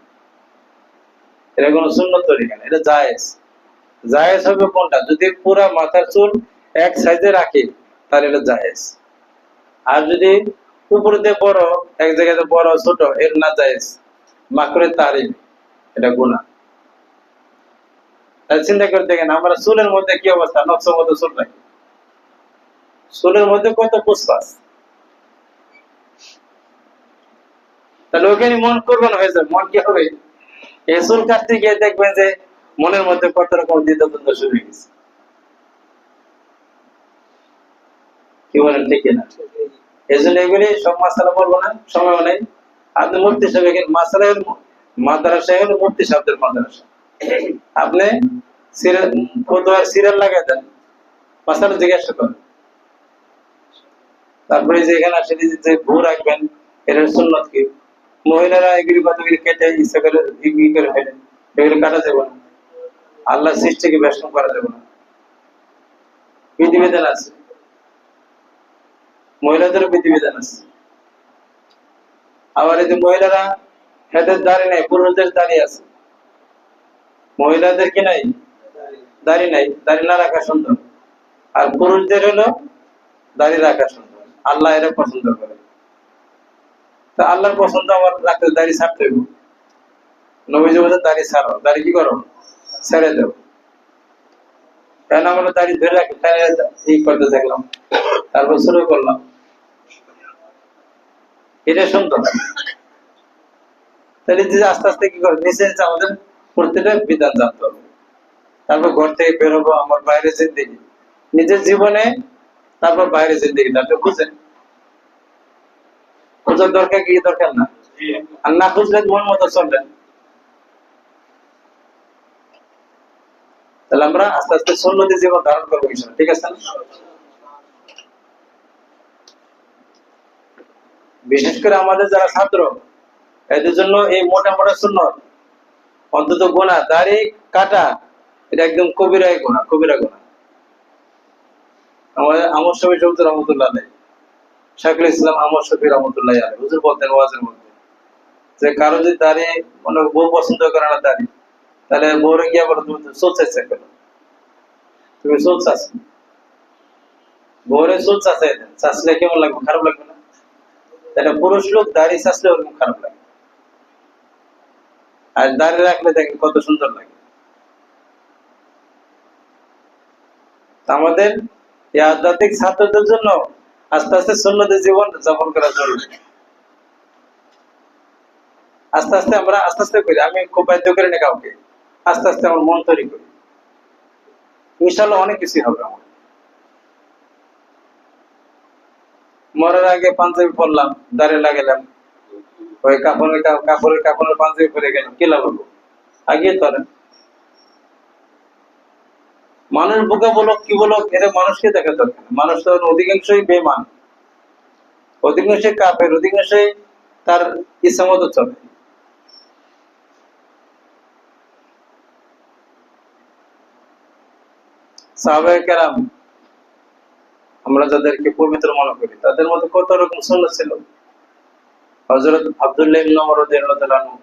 এটা কোনো সুন্নত তরিকা না, এটা জায়েজ। জায়েজ হবে কোনটা, যদি পুরা মাথার চুল এক সাইজে রাখি তাহলে এটা জায়েজ। আর যদি উপর দিয়ে বড়, এক জায়গাতে বড় ছোট, এর না জায়েজ, মাকরুহ তাহরিম, এটা গুনাহ। তাহলে চিন্তা করে দেখেন আমরা চুলের মধ্যে কি অবস্থা, নকশার মধ্যে চুল রাখি, চুলের মধ্যে কত পুষ্পাস, তাহলে ওখানে মন কোরবান হয়ে যাবে। মন কি হবে, এই চুল কাটতে গিয়ে দেখবেন যে মনের মধ্যে কত রকম দ্বিধাদ্বন্দ্ব শুরু হয়ে গেছে, কি বলেন ঠিক না? এই জন্য এগুলি সব মাসালা বলবো না, সময় নেই। আপনি মুফতি সাহেব, এখানে মাসালা মাদ্রাসা হলো মুফতি সাহেবদের মাদ্রাসা, আপনি ফতোয়ার সিরিয়াল লাগাই দেন, মাসালা জিজ্ঞাসা করেন। তারপরে যে এখানে আসে যে ভূ রাখবেন, এটার সুন্নত কি, মহিলারা এগুলি কতগুলি কেটে ইচ্ছা করে করে ফেলে, এগুলি কাটা যাবে না, আল্লাহ সৃষ্টিকে বেষ্টন করা যাবে না, বিধিবিধান আছে, মহিলাদেরও বিধিবিধান আছে। আবার এই যে মহিলারা হেদের দাড়ি নাই, পুরুষদের দাড়ি আছে, মহিলাদের কি নাই, দাড়ি নাই, দাড়ি না রাখা সুন্দর, আর পুরুষদের হলো দাড়ি রাখা সুন্দর, আল্লাহ এরা পছন্দ করে। তা আল্লাহর পছন্দ আমার রাখতে দাড়ি ছাড়তে হইব, নবীজি বলে দাড়ি ছাড়ো, দাড়ি কি করো, ছেড়ে দেবো। কেন আমরা দাড়ি ধরে রাখি, তাই এই করতে থাকলাম, তারপর শুরু করলাম, এটা সুন্দর। তাহলে যে আস্তে আস্তে কি করে নিচে আমাদের প্রত্যেকটা বিধান জানতে হবে, তারপর ঘর থেকে বেরোবো, আমার বাইরে জিন্দেগি, নিজের জীবনে, তারপর বাইরে জিন্দেগি, তারপর খুঁজেন, খোঁজার দরকার কি দরকার না, আর না খুঁজলে মন মতো চলবেন। তাহলে আমরা আস্তে আস্তে সুন্নতি জীবন ধারণ করবো, ঠিক আছে না? বিশেষ করে আমাদের যারা ছাত্র, এদের জন্য এই মোটা মোটা সুন্নত, অন্তত গোনা দাড়ি কাটা, এটা একদম কবিরাই গোনা, কবিরা গোনা। আমাদের আমর শফি হুজুর রহমতুল্লাহ আলাইহি, শাইখুল ইসলাম আমর শফি রহমতুল্লাহ আলাইহি হুজুর বলতেন ওয়াজের মধ্যে, যে কারো যদি দাড়ি, মানে বউ পছন্দ করে না দাড়ি, তাহলে বউরে গিয়া বলো তুমি চুল চাইছে কেন, তুমি চুল চাচ্ছ, বউরে চুল চাচলে কেমন লাগবে, খারাপ লাগবে না? তাহলে পুরুষ লোক দাড়ি চাচলে ওরকম খারাপ লাগে, আর দাড়ি রাখলে দেখেন কত সুন্দর লাগে। আমাদের এই আধ্যাত্মিক ছাত্রদের জন্য আস্তে আস্তে সুন্নতি জীবন যাপন করা জরুরি। আস্তে আস্তে আমরা আস্তে আস্তে করি, আমি খুব বাধ্য করি না কাউকে, আস্তে আস্তে আমার মন তৈরি করি, ইনশাল্লাহ অনেক কিছু হবে আমার। মরার আগে পাঞ্জাবি পরলাম, দাঁড়িয়ে লাগালাম, ওই কাপড়ের পাঞ্জাবি পরে গেলাম, কি লাভ হলো? আগে ধরেন মানুষ বোকা বলো কি বলো, এরা মানুষকে দেখা দরকার, মানুষ তো অধিকাংশই বেমান, অধিকাংশই কাফের, অধিকাংশই তার ইচ্ছা মতো চলে। সাহাবায়ে কেরাম আমরা যাদেরকে পবিত্র মনে করি তাদের মধ্যে কত রকম সুন্নাত ছিল। হযরত আব্দুল্লাহ ইবনে ওমর রাদিয়াল্লাহু তাআলা আনহু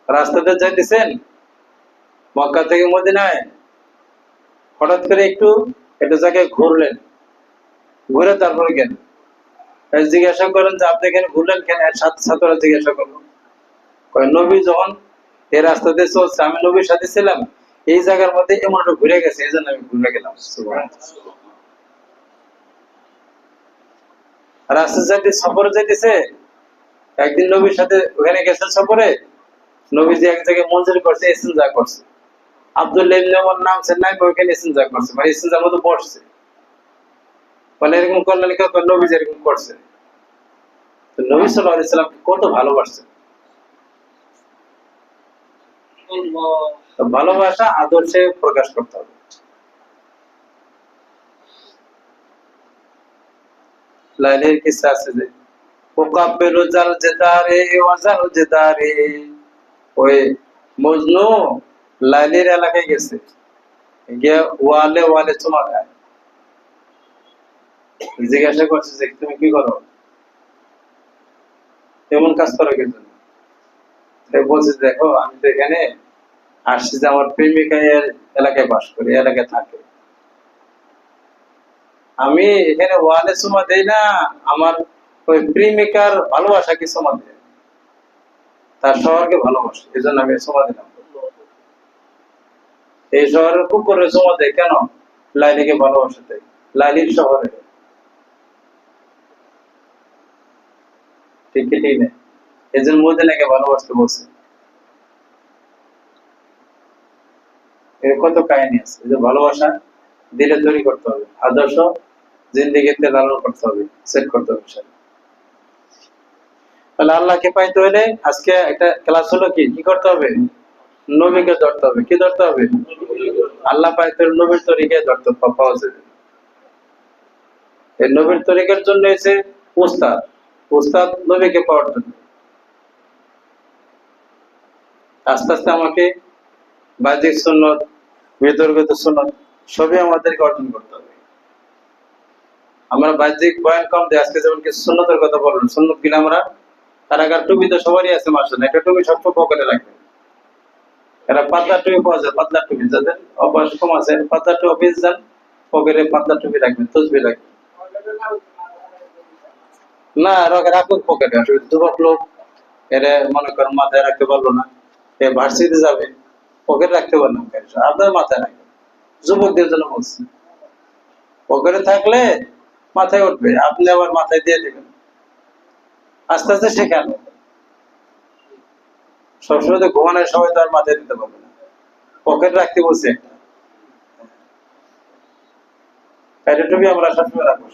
রাস্তাতে যাইতেছেন মক্কা থেকে মদিনায়, হঠাৎ করে একটু একটা জায়গায় ঘুরলেন, ঘুরে তারপরে গেলেন। জিজ্ঞাসা করেন যে আপনি এখানে ঘুরলেন কেন? ছাত্ররা জিজ্ঞাসা করলো, নবী যখন এই রাস্তাতে চলছে আমি নবীর সাথে ছিলাম, এই জায়গার মধ্যে এমন একটা ঘুরে গেছে, এই জন্য আমি ঘুরে গেলাম। রাস্তা যাইতে সফরে যাইতেছে, একদিন নবীর সাথে ওখানে গেছেন সফরে, নবীজি এক জায়গায় মঞ্জুরি করছে, ইস্তিনজা করছে। আব্দুল্লাহ ইবনে ওমর নামছেন নাই, ওইখানে ইস্তিনজা করছে, মানে ইস্তিনজার মধ্যে বসছে। মানে এরকম করলেন নবীজি এরকম করছে। তো নবী সাল্লাল্লাহু আলাইহি সাল্লাম কত ভালোবাসছেন। ভালোবাসা আদর্শে প্রকাশ করতে হবে। লাইলের কিসসা আছে যে ওকাব্বিলু জাল জিদারে ওয়া জাল জিদারে, ওই মজনু লাইলের এলাকায় গেছে, গিয়ে ওয়ালে ওয়ালে চুমা খায়। জিজ্ঞাসা করছে যে তুমি কি করো, এমন কাজ করো কিন্তু? বলছে দেখো আমি তো এখানে আসছি যে আমার প্রেমিকা এলাকায় বাস করি, এলাকায় থাকে, আমি এখানে ওয়ালে চুমা দেই না, আমার ওই প্রেমিকার ভালোবাসাকে চুমা দেয়, তার শহরকে ভালোবাসে, এই জন্য আমি চুমা দিলাম। এই শহরের কুকুরের চুমা দেয় কেন? লাইলিকে ভালোবাসে তাই, লাইলির শহরে। ঠিক কি ঠিক নেই? এই জন্য মদিনাকে ভালোবাসতে বলছে। এর কত কাহিনী আছে। এই যে ভালোবাসা দিলে তৈরি করতে হবে, আদর্শ জিন্দেগিতে লালন করতে হবে, সেট করতে হবে। তাহলে আল্লাহকে পাইতে হলে আজকে একটা ক্লাস হলো কি করতে হবে? নবীকে ধরতে হবে। কি ধরতে হবে? আল্লাহ পাইতে হলে নবীর তরিকায় ধরতে পাওয়া যাবে। এই নবীর তরিকার জন্য এসে উস্তাদ, উস্তাদ নবীকে পাওয়ার জন্য। আস্তে আস্তে আমাকে বাহ্যিক সুন্নত, বিতর্কিত সুন্নত সবই আমাদেরকে অর্জন করতে হবে। আমরা বাহ্যিক বয়ান কম দেয়, আজকে যেমন কিছু সুন্নতের কথা বললাম, সুন্নত কিনা আমরা কারাগার টুপি তো সবারই আছে, মাসাল্লাহ একটা টুপি সবসময় পকেটে রাখবে। এরা পাতলা টুপি পাওয়া যায়, পাতলা টুপি যাদের অভ্যাস কম আছে, পাতলা টুপি অফিস যান, পকেটে পাতলা টুপি রাখবেন, তসবি রাখবেন। না রাখুন পকেটে, যুবক লোক এরা মনে করেন মাথায় রাখতে পারলো না, এ ভার্সিটিতে যাবে, পকেট রাখতে পারলো না, আপনার মাথায় রাখবেন। যুবকদের জন্য বলছি, পকেটে থাকলে মাথায় উঠবে, আপনি আবার মাথায় দিয়ে দেবেন। আস্তে আস্তে শেখানো। সবসময় তো ঘুমানোর সময় তো আর মাথায় দিতে পারবে না, পকেট রাখতে বলছে একটা। এটা টুপি আমরা সবসময় রাখবো।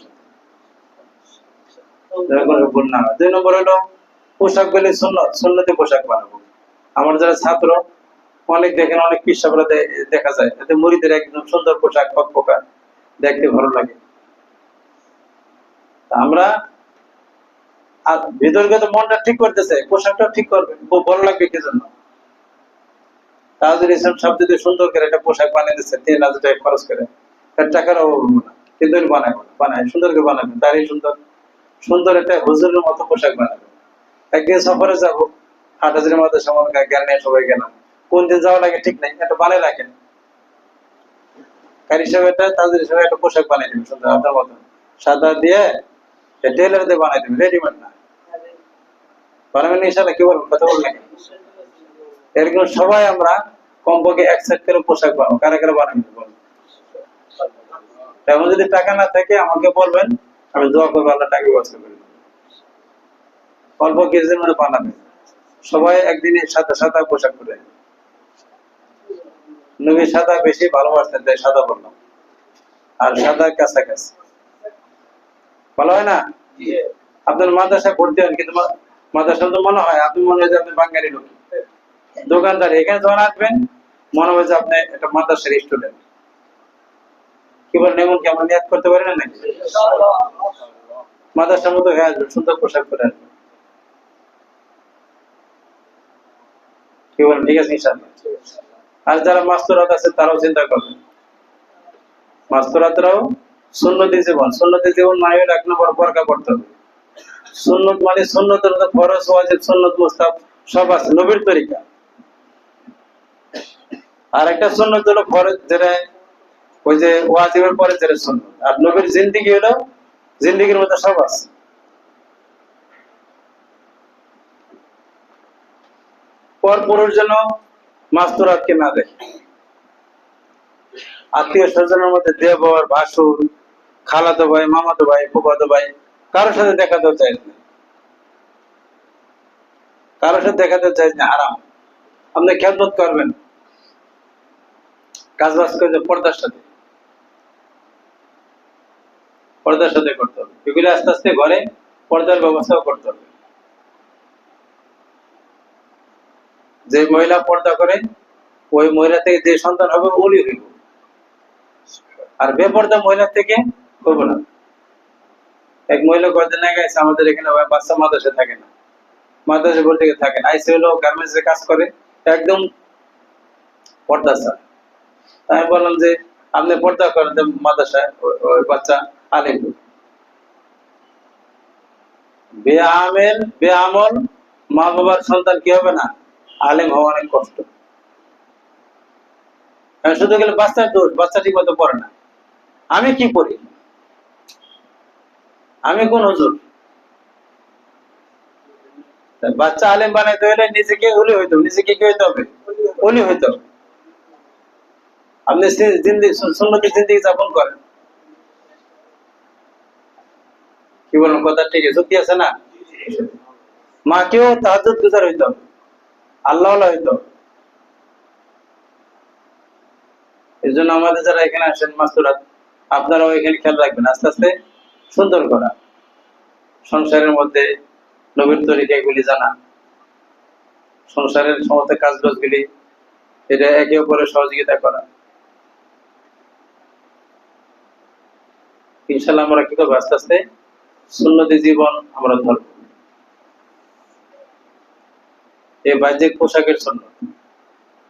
2 নম্বর হলো পোশাক গুলি সুন্নত, সুন্নতি পোশাক বানাবো। আমার যারা ছাত্র অনেক দেখেন, অনেক পিসাবরা দেখা যায়, এতে মুরিদের একদম সুন্দর পোশাক, পকপকা, দেখতে ভালো লাগে। আমরা ভিতরগত মনটা ঠিক করতেছে, পোশাকটা ঠিক করবে, ভালো লাগবে কি জন্য? তাজুল ইসলাম সাহেব যদি সুন্দর করে একটা পোশাক বানিয়ে দিচ্ছে 3000 টাকা খরচ করে, তার টাকার অভাব না, কিন্তু বানায় সুন্দর করে বানাবে, তারই সুন্দর সুন্দর একটা হুজুরের মতো পোশাক বানাবে। একদিন সফরে যাবো, হাটহাজারির মধ্যে সময় জ্ঞান নিয়ে সবাই গেলাম, কোন দিন যাওয়া লাগে ঠিক নাই, একটা বানিয়ে রাখেন। কারি সাহেব একটা, তাজুল সাহেব একটা পোশাক বানিয়ে দেবে সুন্দর আপনার মতো, সাদা দিয়ে টেলার দিয়ে বানাই দেবে, রেডিমেড না। বানাবেন ইনশাআল্লাহ, কি বলবেন? কথা বললেন এরকম সবাই আমরা কমপক্ষে এক সেট করে পোশাক বানাবো। কারা কারা বানাবেন বলুন? তেমন যদি টাকা না থাকে আমাকে বলবেন, আমি দোয়া করবো আল্লাহ টাকা ব্যবস্থা করে দেব। অল্প কিছুদিন মধ্যে বানাবেন সবাই, একদিনে সাদা সাদা পোশাক পরে। নবী সাদা বেশি ভালোবাসতেন, তাই সাদা বললাম। আর সাদা কাছাকাছি ভালো হয় না? আপনার মাদ্রাসা ভর্তি হন, কিন্তু মাদ্রাসা তো মনে হয় আপনি মনে হয় যে আপনি বাঙালি লোক, দোকানদার। এখানে যখন আসবেন মনে হয় যে আপনি একটা মাদ্রাসার স্টুডেন্ট। কি বলেন, এমন কি আমরা নিয়াত করতে পারি না নাকি? মাদ্রাসার মতো হয়ে আসবে, সুন্দর পোশাক পরে আসবে, কি বলেন? ঠিক আছে ইনশাআল্লাহ। আর যারা মাস্তুরাত আছে তারাও চিন্তা করবেন, মাস্তুরাতরাও সুন্নতি জীবন। সুন্নতি জীবন মানে হলো 1 নম্বর বরকা করতে হবে। সুন্নত মানে সুন্নতের মধ্যে ফরজ, ওয়াজিব, সুন্নত, মুস্তাহাব সব আছে, নবীর তরিকা। আর একটা সুন্নত হলো ফরজ, যেটা ওই যে ওয়াজিবের পরে যেটা সুন্নত। আর নবীর জিন্দেগি হলো, জিন্দেগির মধ্যে সব আছে। পর পুরুষ যেন মাস্তুরাতকে না দেখে। আত্মীয় স্বজনের মধ্যে দেবর, ভাসুর, খালাতো ভাই, মামাতো ভাই, ফুফাতো ভাই কারোর সাথে দেখাতেও চাই না, কারোর সাথে দেখাতে চাই না, হারাম। আপনি খেদমত করবেন, কাজ বাজ করে পর্দার সাথে, পর্দার সাথে করতে হবে। এগুলো আস্তে আস্তে ঘরে পর্দার ব্যবস্থাও করতে হবে। যে মহিলা পর্দা করে ওই মহিলা থেকে যে সন্তান হবে ওলি হইব, আর বেপর্দা মহিলা থেকে করবো না। এক মহিলা কয়েকদিন আগে আছে আমাদের এখানে, বাচ্চা মাদ্রাসা থাকে না, মাদ্রাসা ভর্তি থাকে না, আইসে হলো গার্মেন্টস এ কাজ করে, একদম পর্দা স্যার। আমি বললাম যে আপনি পর্দা করেন মাদ্রাসায়, ওই বাচ্চা আলিম। বেআমেল বেআমল মা বাবার সন্তান কি হবে না, আলেম হওয়া অনেক কষ্ট। শুধু গেলে বাচ্চার দোষ, বাচ্চা ঠিক মতো পড়ে না। আমি কি করি, আমি কোন হুজুর? বাচ্চা আলেম বানাইতে হলে নিজেকে ওলি হইতে হবে, নিজেকে কি হইতে হবে, ওলি হইতে হবে। আপনি সুন্নতি জিন্দেগি যাপন করেন, কি বলেন? কথা ঠিক আছে, যুক্তি আছে না? মাকেও তাহাজ্জুদ গুজার হইতে হবে, আল্লাহ হইতে হবে। এই জন্য আমাদের যারা এখানে আসেন মাস্তুরাত, আপনারাও এখানে খেয়াল রাখবেন, আস্তে আস্তে সুন্দর করা, সংসারের মধ্যে নবীর তরিকা এগুলি জানা, সংসারের সমস্ত কাজগুলি এটা একে অপরের সহযোগিতা করা। ইনশাল্লাহ আমরা কি করবো, আস্তে আস্তে সুন্নতি জীবন আমরা ধরব। এই বাহ্যিক পোশাকের জন্য,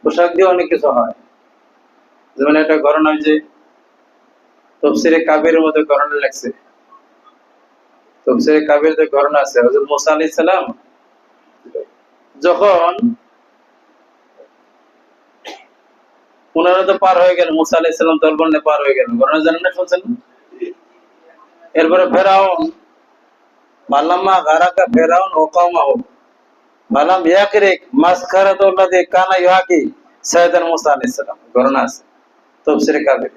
পোশাক দিয়ে অনেক কিছু হয়। যেমন একটা ঘটনা, যে তফসিরে কাবির মধ্যে ঘটনা লাগছে, তফসিরে কাবির যে ঘটনা আছে, হযরত মুসা আলাইহিস সালাম যখন ওনারা তো পার হয়ে গেল, মুসা আলাইহিস সালাম দলবল নিয়ে পার হয়ে গেল, ঘটনা জানেন না, শুনছেন? এরপরে ফেরাউন, মাল্লামা গারাকা ফেরাউন ও কওমাহু মালাম ইয়াকরিক মাসখারাতুল্লাযী কানা ইউহাকি সাইয়েদান মুসা আলাইহিস সালাম, ঘটনা আছে তফসিরে কাবির।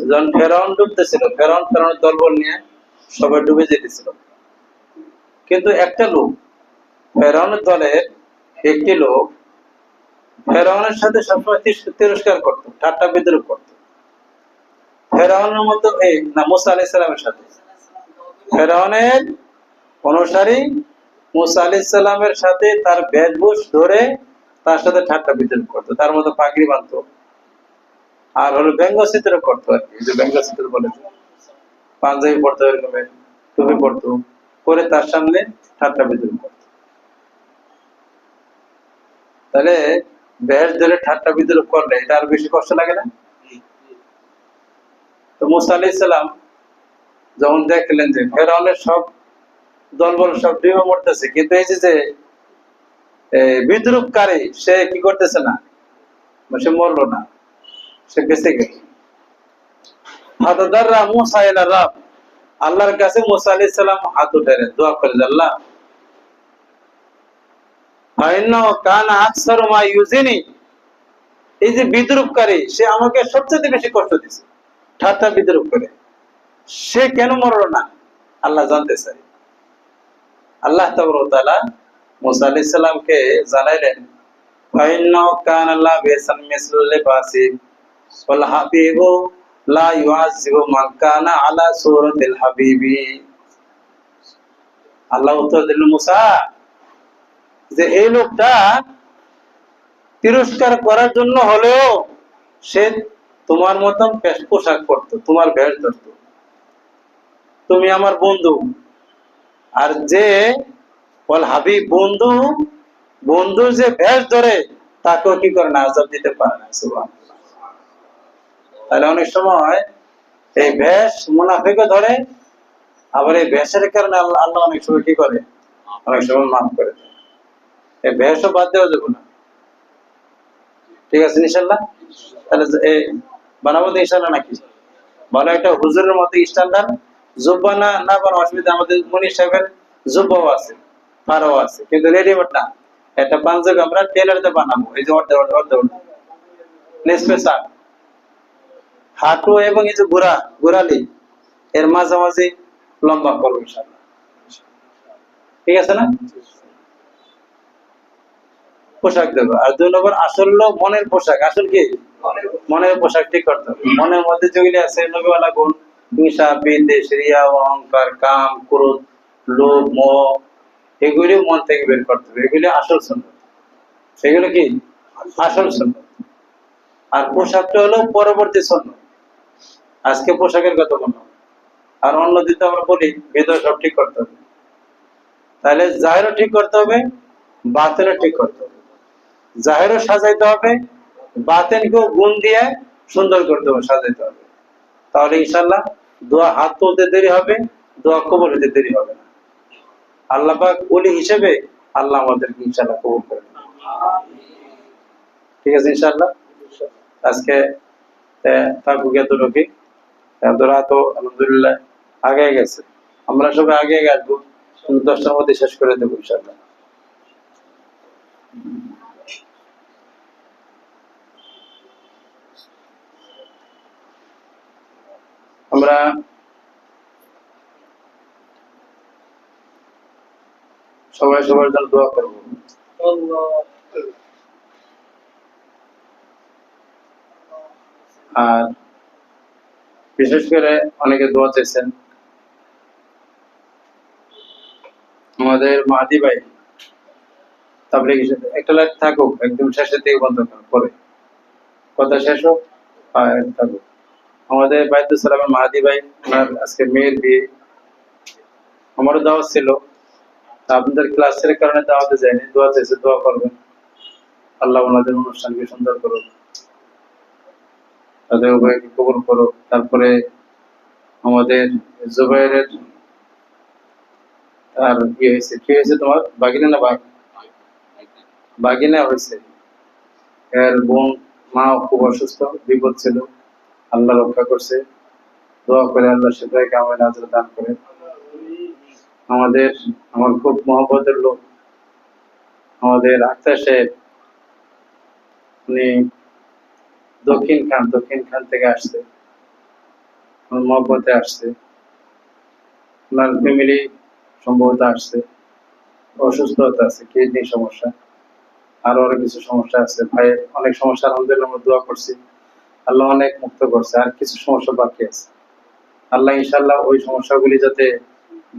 যখন ফেরাউন ডুবতেছিল, ফেরাউনের দলবল নিয়ে সবাই ডুবে যেতেছিল, কিন্তু একটা লোক, ফেরাউনের দলের একটি লোক ফেরাউনের সাথে সবসময় তিরস্কার করতো, ঠাট্টা বিদ্রুপ করতো। ফেরাউনের মতো এই না, মুসা আলাইহিস সালামের সাথে, ফেরাউনের অনুসারী মুসা আলাইহিস সালামের সাথে তার বেশভূষ ধরে তার সাথে ঠাট্টা বিদ্রুপ করতো, তার মতো পাগড়ি বাঁধতো, আর হলো ব্যঙ্গচিত্র করতো আর কি, যে ব্যঙ্গচিত্র বলে, পাঞ্জাবি পড়তো, এরকম টুপি পড়তো, করে তার সামনে ঠাট্টা বিদ্রুপ করতো। তাহলে বেশ ধরে ঠাট্টা বিদ্রুপ করলে এটা আরো বেশি কষ্ট লাগে না? তো মুসা আলাইহিস সালাম যখন দেখলেন যে ফেরাউনের সব দলবল সব ডুবে মরতেছে, কিন্তু এই যে বিদ্রুপকারী সে কি করতেছে না, সে মরলো না, সে বেঁচে গেল। ফাতাদাররা মুসা ইলা রাব, আল্লাহর কাছে মুসা আলাইহিস সালাম হাত উঠালেন, দোয়া করলেন, আল্লাহ ফাইন্নাহু কানা আকসারু মা ইউজিনি, এই যে বিদ্রুপকারী সে আমাকে সবচেয়ে বেশি কষ্ট দিয়েছে, ঠাট্টা বিদ্রুপ করে, সে কেন মরলো না? আল্লাহ জানতে চাই। আল্লাহ তাবারক ওয়া তাআলা মুসা আলাইহিস সালামকে জানাইলেন, ফাইন্নাহু কানা লাবিসান মিসলু লিবাসি ওয়াল হাবিবু লা ইউআযিবু মান কানা আলা সূরাতিল হাবিবি। আল্লাহ উত্তর দিলেন, মুসা, যে এই লোকটা তিরস্কার করার জন্য হলেও সে তোমার মতন পোশাক পরতো, তোমার ভেষ ধরতো, তুমি আমার বন্ধু। আর যে বল হাবিব বন্ধু, বন্ধুর যে ভেষ ধরে তাকেও কি করে না, আযাব দিতে পারে না। সুবহানাল্লাহ। তাহলে অনেক সময় এই ভেষ মুনাফিকও ধরে, আবার এই ভেষের কারণে আল্লাহ আল্লাহ অনেক সময় কি করে, অনেক সময় মাফ করে দেয়। এই ভেষও বাদ দেওয়া যাবে না। ঠিক আছে ইনশাল্লাহ? তাহলে এই বানাবো তো ইনশাল্লাহ নাকি? ভালো একটা হুজুরের মতো স্ট্যান্ডার্ড জুব্বা না না বানাবো অসুবিধা, আমাদের মনির সাহেবের জুব্বাও আছে, ফারও আছে, কিন্তু রেডিমেড না। একটা পাঞ্জাবি আমরা টেলারতে বানাবো, এই যে অর্ধে অর্ধে অর্ধে অর্ধে নেসপে শার্ট, হাঁটু এবং এই যে গোড়ালি এর মাঝামাঝি লম্বা করবো ইনশাল্লাহ। ঠিক আছে না? পোশাক দেবো। আর 2 নম্বর আসল মনের পোশাক। আসল কি? মনের পোশাক ঠিক করতে হবে। মনের মধ্যে যেগুলি আছে নবীওয়ালা গুণ, হিংসা, বিদ্বেষ, রিয়া, অহংকার, কাম, ক্রোধ, লোভ, মোহ, এগুলি মন থেকে বের করতে হবে। এগুলি আসল সুন্নাত। সেগুলো কি? আসল সুন্নাত। আর পোশাকটা হলো পরবর্তী সুন্নাত। আজকে পোশাকের কথা বললাম, আর অন্য দিন আমরা বলি ভেতর সব ঠিক করতে হবে। তাহলে জাহিরও ঠিক করতে হবে, বাতিনও ঠিক করতে হবে। জাহিরও সাজাইতে হবে, বাতিনকেও গুণ দিয়ে সুন্দর করতে হবে, সাজাইতে হবে। তাহলে ইনশাআল্লাহ দোয়া হাত তুলতে দেরি হবে, দোয়া কবুল হতে দেরি হবে না। আল্লাহ পাক ওলি হিসেবে আল্লাহ আমাদেরকে ইনশাআল্লাহ কবুল করবেন। ঠিক আছে ইনশাআল্লাহ? আজকে থাকুক এতটুকু। রাত তো আলহামদুলিল্লাহ আগে গেছে, আমরা সবাই আগে আসবো, 10টার মধ্যে শেষ করে দেবো ইনশাআল্লাহ। আমরা সবাই সবার জন্য দোয়া করবো। আর বিশেষ করে অনেকে দোয়া চাইছেন, আমাদের মাহাদি ভাই তাবলীগ একটা লাইট থাকুক, একদম শেষের দিকে বন্ধ করে কথা শেষ হোক, থাকুক। আমাদের বাইতুল সালামের মাহাদি ভাই, ওনার আজকে মেয়ের বিয়ে, আমারও দাওয়াত ছিল, আপনাদের ক্লাসের কারণে দাওয়াতে যায়নি, দোয়া চাইছে, দোয়া করবেন আল্লাহ ওনাদের অনুষ্ঠানকে সুন্দর করুন, তাদের উভয়কে কবুল করুক। তারপরে আমাদের জুবাইরের আর কি হয়েছে, কি হয়েছে তোমার বাগিনা না বাগিনা হয়েছে, এর বোন মা খুব অসুস্থ, বিপদ ছিল, আল্লাহ রক্ষা করছে। দোয়া করে আল্লাহ সেটাই কামায় নাজর দান করে। আমার খুব মহব্বতের লোক আমাদের আক্তার সাহেব, উনি দক্ষিণ খান থেকে আসছে, মহব্বতে আসছে, ওনার ফ্যামিলি সম্ভবত আসছে, অসুস্থতা আছে, কিডনি সমস্যা, আরো অনেক কিছু সমস্যা আছে। ভাইয়ের অনেক সমস্যা, আলহামদুলিল্লাহ আমরা দোয়া করছি, আল্লাহ অনেক মুক্ত করছে, আর কিছু সমস্যা বাকি আছে। আল্লাহ ইনশাআল্লাহ ওই সমস্যাগুলি যাতে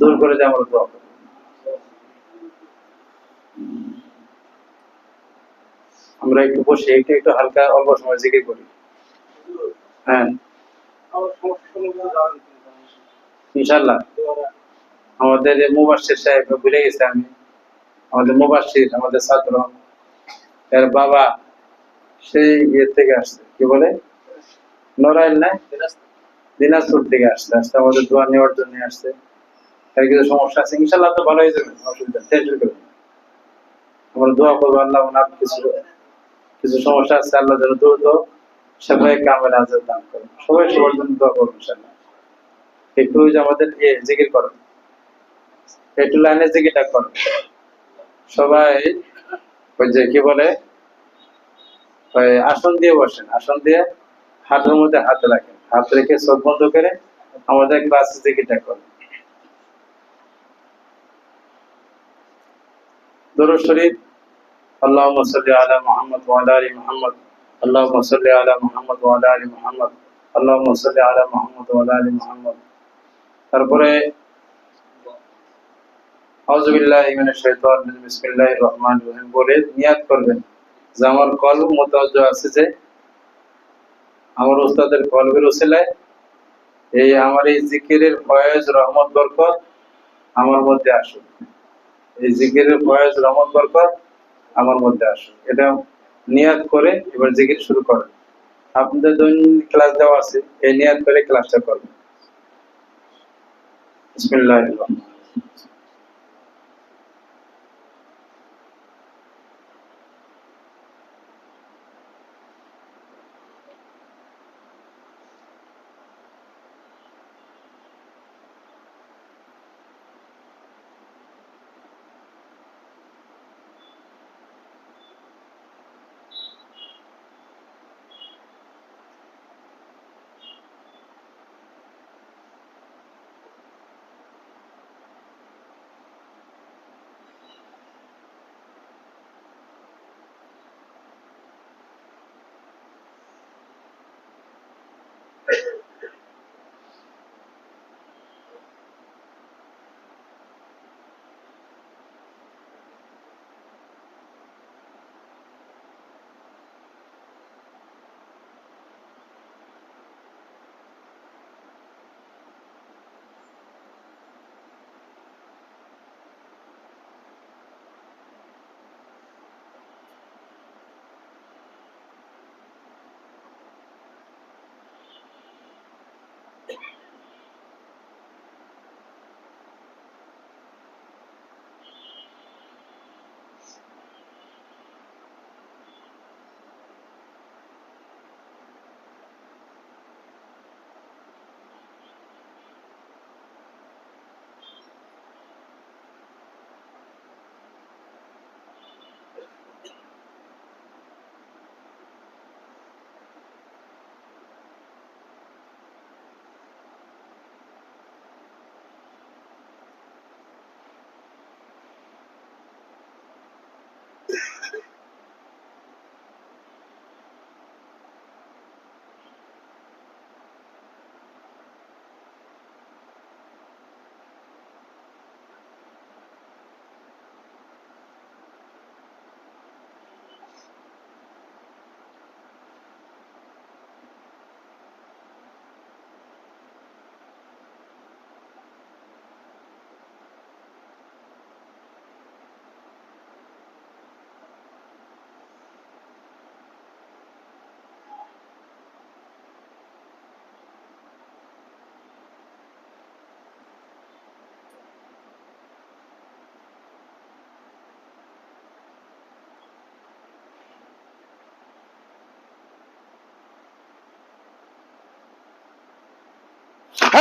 দূর করে দেয় আমরা দোয়া করি। আমরা একটু বসে একটু হালকা অল্প সময় জিকির করি। হ্যাঁ ইনশাআল্লাহ। আমাদের মুবাশশির সাহেব ভুলে গেছে আমি, আমাদের মুবাশশির, আমাদের ছাত্র, এর বাবা সেই ইয়ে থেকে আসছে, কি বলে নড়াইল না দিনাজপুর থেকে আসছে, আমাদের দোয়া নেওয়ার জন্য আসছে। তার কিছু সমস্যা আছে, ইনশাআল্লাহ তো ভালো হয়ে যাবে, অসুবিধা, টেনশন করবেন না। আমরা দোয়া করবো আল্লাহ ওনার কিছু সমস্যা আছে, আল্লাহ যেন দ্রুত সবাই কামের আজাদ দান করেন। সবাই সবার জন্য দোয়া করবো ইনশাআল্লাহ। একটু ওই যে আমাদের জিকির করেন, একটু লাইনে জিকিরটা করেন সবাই। ওই যে কি বলে, ওই আসন দিয়ে বসেন, আসন দিয়ে হাতের মধ্যে হাত রাখেন, হাত রেখে চোখ বন্ধ করে আমাদের ক্লাসে জিকিরটা করেন। দুরূদ শরীফ, আল্লাহুম্মা সাল্লি আলা মুহাম্মদ ওয়া আলা আলি মুহাম্মদ, আল্লাহুম্মা সাল্লি আলা মুহাম্মদ ওয়া আলা আলি মুহাম্মদ, আল্লাহুম্মা সাল্লি আলা মুহাম্মদ ওয়া আলা আলি মুহাম্মদ। তারপরে আউযু বিল্লাহি মিনাশ শাইতানির রাজিম, বিসমিল্লাহির রহমানির রহিম বলে নিয়াত করবেন যে আমার কলব মুতাওয়াজ্জহ আছে যে আমার উস্তাদের কলবের ওসিলায় এই আমার এই জিকিরের ফয়েজ রহমত বরকত আমার মধ্যে আসুক। এই জিকিরের ফয়েজ রহমত বরকত আমার মধ্যে আসুক, এটা নিয়াত করে এবার জিকির শুরু করেন। আপনাদের দৈনিক ক্লাস দেওয়া আছে, এই নিয়াত করে ক্লাসটা করবেন। বিসমিল্লাহির রহমানির রহিম।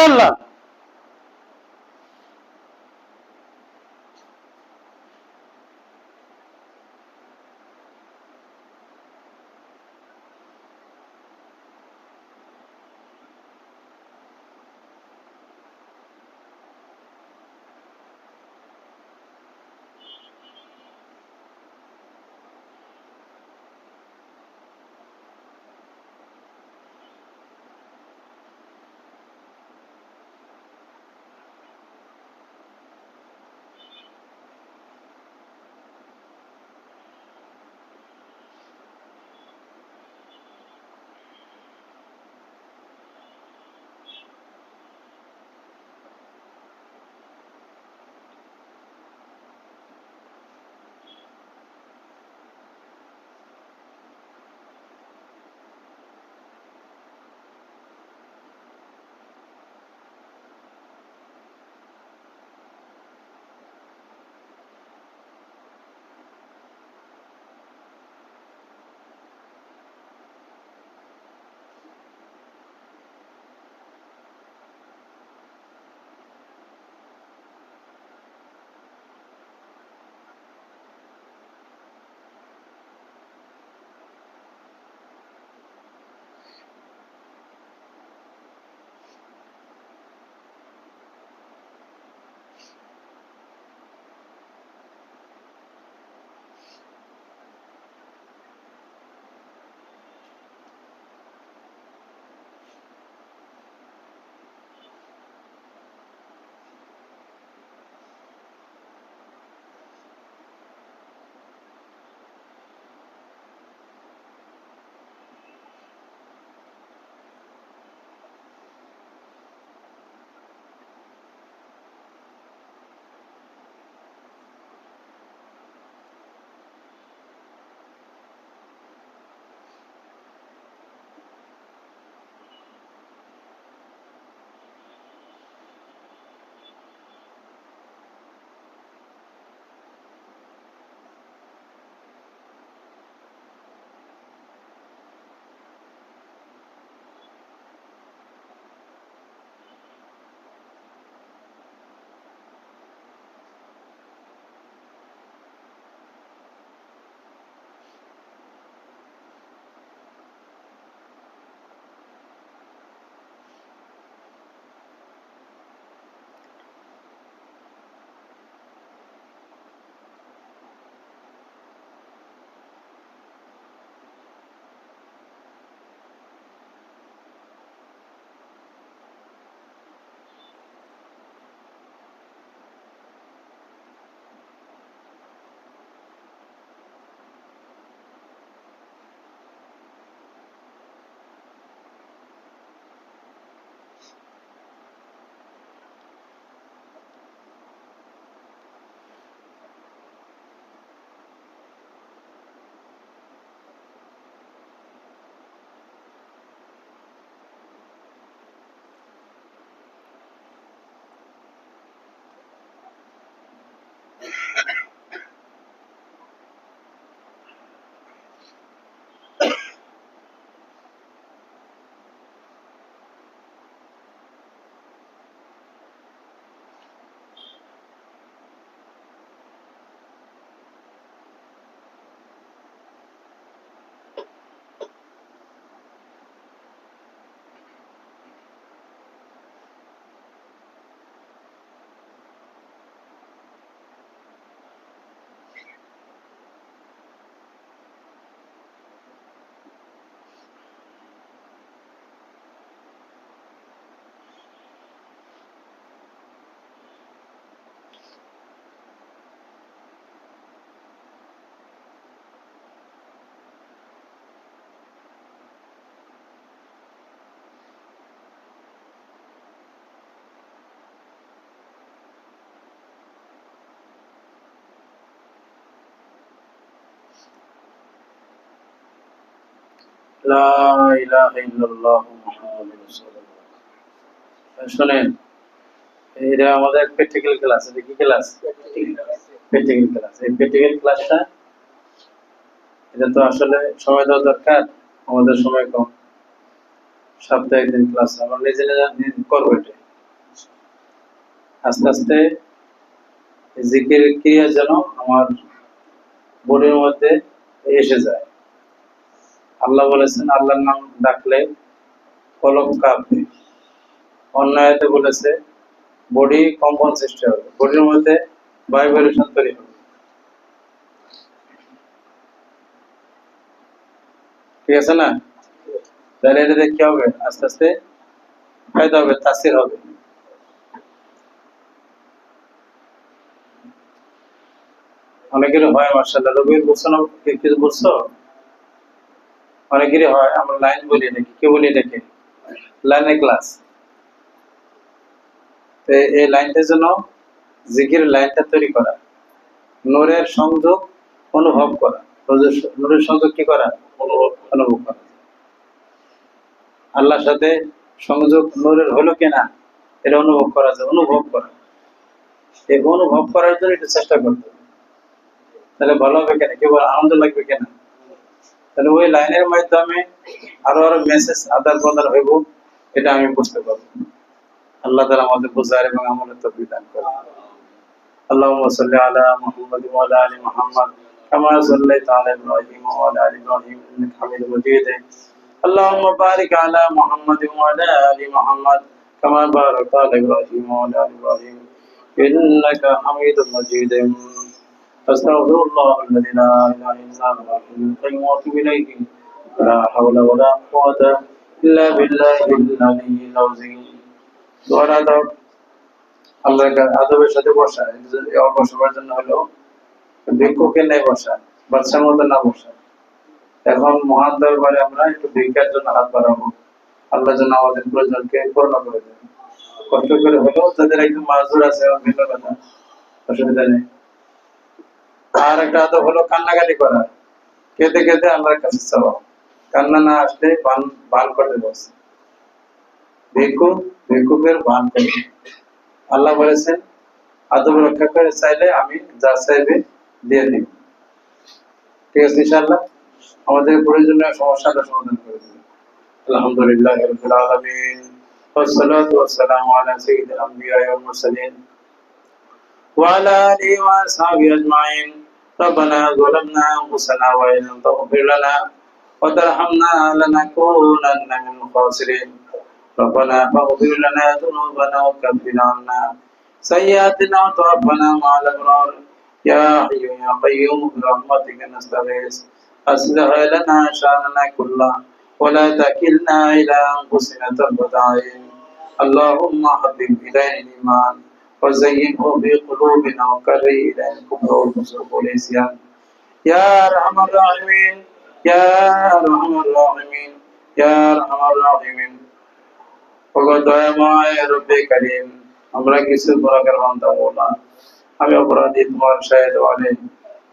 আল্লাহ লা ইলাহা ইল্লাল্লাহ মুহাম্মাদুর রাসূলুল্লাহ। শুনেন, এটা আমাদের প্র্যাকটিক্যাল ক্লাস। এটা কি ক্লাস? Practical class. এই প্র্যাকটিক্যাল ক্লাসটা এটা তো আসলে সময় দেওয়া দরকার, আমাদের সময় কম। সপ্তাহে একদিন ক্লাস আমরা নিজে নিজে করবো। এটা আস্তে আস্তে জিকির ক্রিয়া যেন আমার বডির মধ্যে এসে যায়। আল্লাহ বলেছেন আল্লাহর নাম ডাকলে কলব কাঁপবে। অন্য আয়াতে বলেছে বডি কম্পন সৃষ্টি হবে, বডির মধ্যে ভাইব্রেশন তৈরি হবে। ঠিক আছে না? তাহলে এটাতে কি হবে? আস্তে আস্তে ফায়দা হবে, তাসির হবে। অনেকেরই হয় মাশাআল্লাহ। রবির বলছো না, কিছু বলছো? অনেকেরই হয়। আমরা লাইন বলি নাকি, কি বলি নাকি, লাইনে ক্লাস। এই লাইনটার জন্য জিকির লাইনটা তৈরি করা, নূরের সংযোগ অনুভব করা। নূরের সংযোগ কি করা? অনুভব করা। আল্লাহর সাথে সংযোগ নূরের হলো কিনা এটা অনুভব করা যায়, অনুভব করা। এই অনুভব করার জন্য একটু চেষ্টা করতে হবে। তাহলে ভালো হবে কেন, কেবল আনন্দ লাগবে কেন? তাহলে ওই লাইনের মাধ্যমে আরো আরো মেসেজ আদান প্রদান হইব, এটা আমি বুঝতে পারবো। আল্লাহ তাআলা আমাদের বোঝার এবং আমলের তৌফিক দান করুন। আল্লাহুম্মা সাল্লি আলা মুহাম্মাদ ওয়া আলা আলি মুহাম্মাদ কামা সাল্লাইতা আলা ইব্রাহিম ওয়া আলা আলি ইব্রাহিম ইন্নাকা হামিদুম মাজিদ। আল্লাহুম্মা বারিক আলা মুহাম্মাদ ওয়া আলা আলি মুহাম্মাদ কামা বারাকতা আলা ইব্রাহিম ওয়া আলা আলি ইব্রাহিম ইন্নাকা হামিদুম মাজিদ। আস্তাগফিরুল্লাহ আল্লাযী লা ইলাহা ইল্লা হুয়া আল-হাইয়্যুল কাইয়্যুম ওয়া আতুবু ইলাইহি। লা হাওলা ওয়া লা কুওয়াতা ইল্লা বিল্লাহিল আলিয়্যিল আযীম। দোয়া দাও আল্লাহর আদবের সাথে বসা। বসার জন্য হলো ভিক্ষুকে নেই বসা, বাচ্চার মতো না বসা। এখন মহান দরবারে আমরা একটু ভিক্ষার জন্য হাত বাড়াবো। আল্লাহ যেন আমাদের প্রয়োজনকে পূর্ণ করে দেন। কষ্ট করে হলেও যাদের একটু মাজুর আছে ভিন্ন কথা, অসুবিধা নেই। আর একটা আদব হলো কান্নাকাটি করা, কেঁদে কেঁদে আল্লাহর কাছে চাওয়া। কান্না না আসলে বান করতে বসে। ভিক্ষুকের বান করে। আল্লাহ বলেছেন আদব রক্ষা করে চাইলে আমি যা চাইবে দিয়ে দিব। ঠিক আছে, ইনশাআল্লাহ আমাদের প্রয়োজনীয় সমস্যাটা সমাধান করে দেবে। আলহামদুলিল্লাহি রাব্বিল আলামিন ওয়াসসালাতু ওয়াসসালামু আলা সাইয়্যিদিল আমবিয়া ওয়াল মুরসালিন ওয়া আলা আলিহি ওয়া আসহাবিহি আজমাইন। ربنا ظلمنا أنفسنا وإن لم تغفر لنا وترحمنا لنكونن من الخاسرين. ربنا فاغفر لنا ذنوبنا وكفر عنا سيئاتنا وتوفنا مع الأبرار. يا حي يا قيوم برحمتك نستغيث أصلح لنا شأننا كله ولا تكلنا إلى أنفسنا طرفة عين. اللهم حبب إلينا الإيمان وزينه في قلوبنا وكره إلينا الكفر والفسوق والعصيان. يا أرحم الراحمين يا أرحم الراحمين يا أرحم الراحمين. দয়াময় রব্বে কারীম, আমরা কিছু গুনাহগার বান্দা মওলা, আমি অপরাধী তোমার শাহেদওয়ানে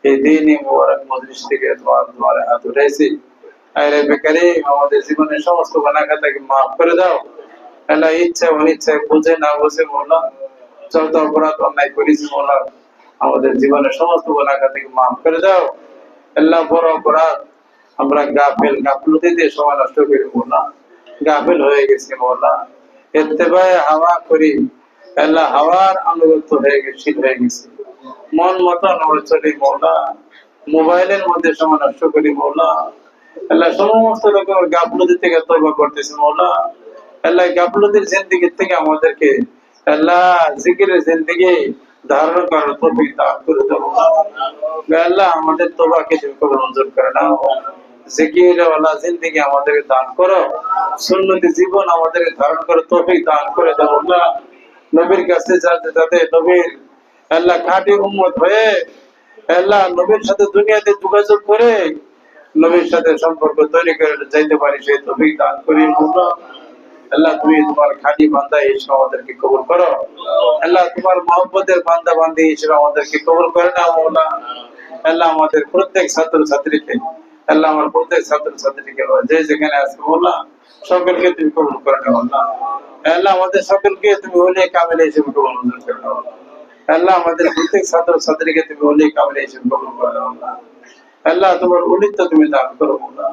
এই দিনই মুবারক মজলিস থেকে তোমার দুয়ারে হাত উঠাইছি। আয় রব্বে কারীম, আমাদের জীবনের সমস্ত গুনাহ খাতাকে মাফ করে দাও। আল্লাহ ইচ্ছা অনিচ্ছা বুঝে না বুঝে মওলা যত অপরাধ অন্যায় করেছি মওলা, আমাদের জীবনের সমস্ত গুনাহ খাতাকে মাফ করে দাও। আল্লাহ বড় অপরাধ আমরা গাফলতিতে সময় নষ্ট করি মওলা, গাফিল হয়ে গেছি মওলা, ইত্তেবায়ে হাওয়া করি। আল্লাহ হাওয়ার আনুগত্য হয়ে গেছি, মন মতো নড়ে চলি মওলা, মোবাইলের মধ্যে সময় নষ্ট করি মওলা। আল্লাহ সমস্ত রকমের গাফলতি থেকে তওবা করতেছি মওলা। আল্লাহ গাফলতির জিন্দেগি থেকে আমাদেরকে আল্লাহ জিকিরের জিন্দেগি ধারণ করার তৌফিক দান করে দাও আল্লাহ। আমাদের তওবাকে তুমি কবুল মঞ্জুর করে নাও। জিকির ওয়ালা জিন্দেগি আমাদের দান করো, সুন্নতি জীবন আমাদের ধারণ করে তৌফিক দান করে দাও আল্লাহ। নবীর কাছে যাতে নবীর আল্লাহ খাঁটি উম্মত হয়ে আল্লাহ নবীর সাথে দুনিয়াতে যোগাযোগ করে নবীর সাথে সম্পর্ক তৈরি করে যাইতে পারি, সেই তৌফিক দান করি আল্লাহ। আল্লাহ তুমি তোমার খাঁটি বান্দা হিসেবে আমাদেরকে কবুল করো আল্লাহ। তোমার মহব্বতের বান্দা বান্দি হিসেবে আমাদেরকে কবুল করে নাও মওলা। আল্লাহ আমাদের প্রত্যেক ছাত্র ছাত্রীকে আল্লাহ আমার প্রত্যেক ছাত্র ছাত্রীকে যে যেখানে আছে আল্লাহ সকলকে তুমি কবুল করে নাও আল্লাহ। আল্লাহ আমাদের সকলকে তুমি ওলিয়ে কামিল হিসেবে কবুল করে নাও আল্লাহ। আমাদের প্রত্যেক ছাত্র ছাত্রীকে তুমি ওলিয়ে কামিল হিসেবে কবুল করে নাও আল্লাহ। আল্লাহ তোমার ওলিত্ব তুমি দান করো আল্লাহ।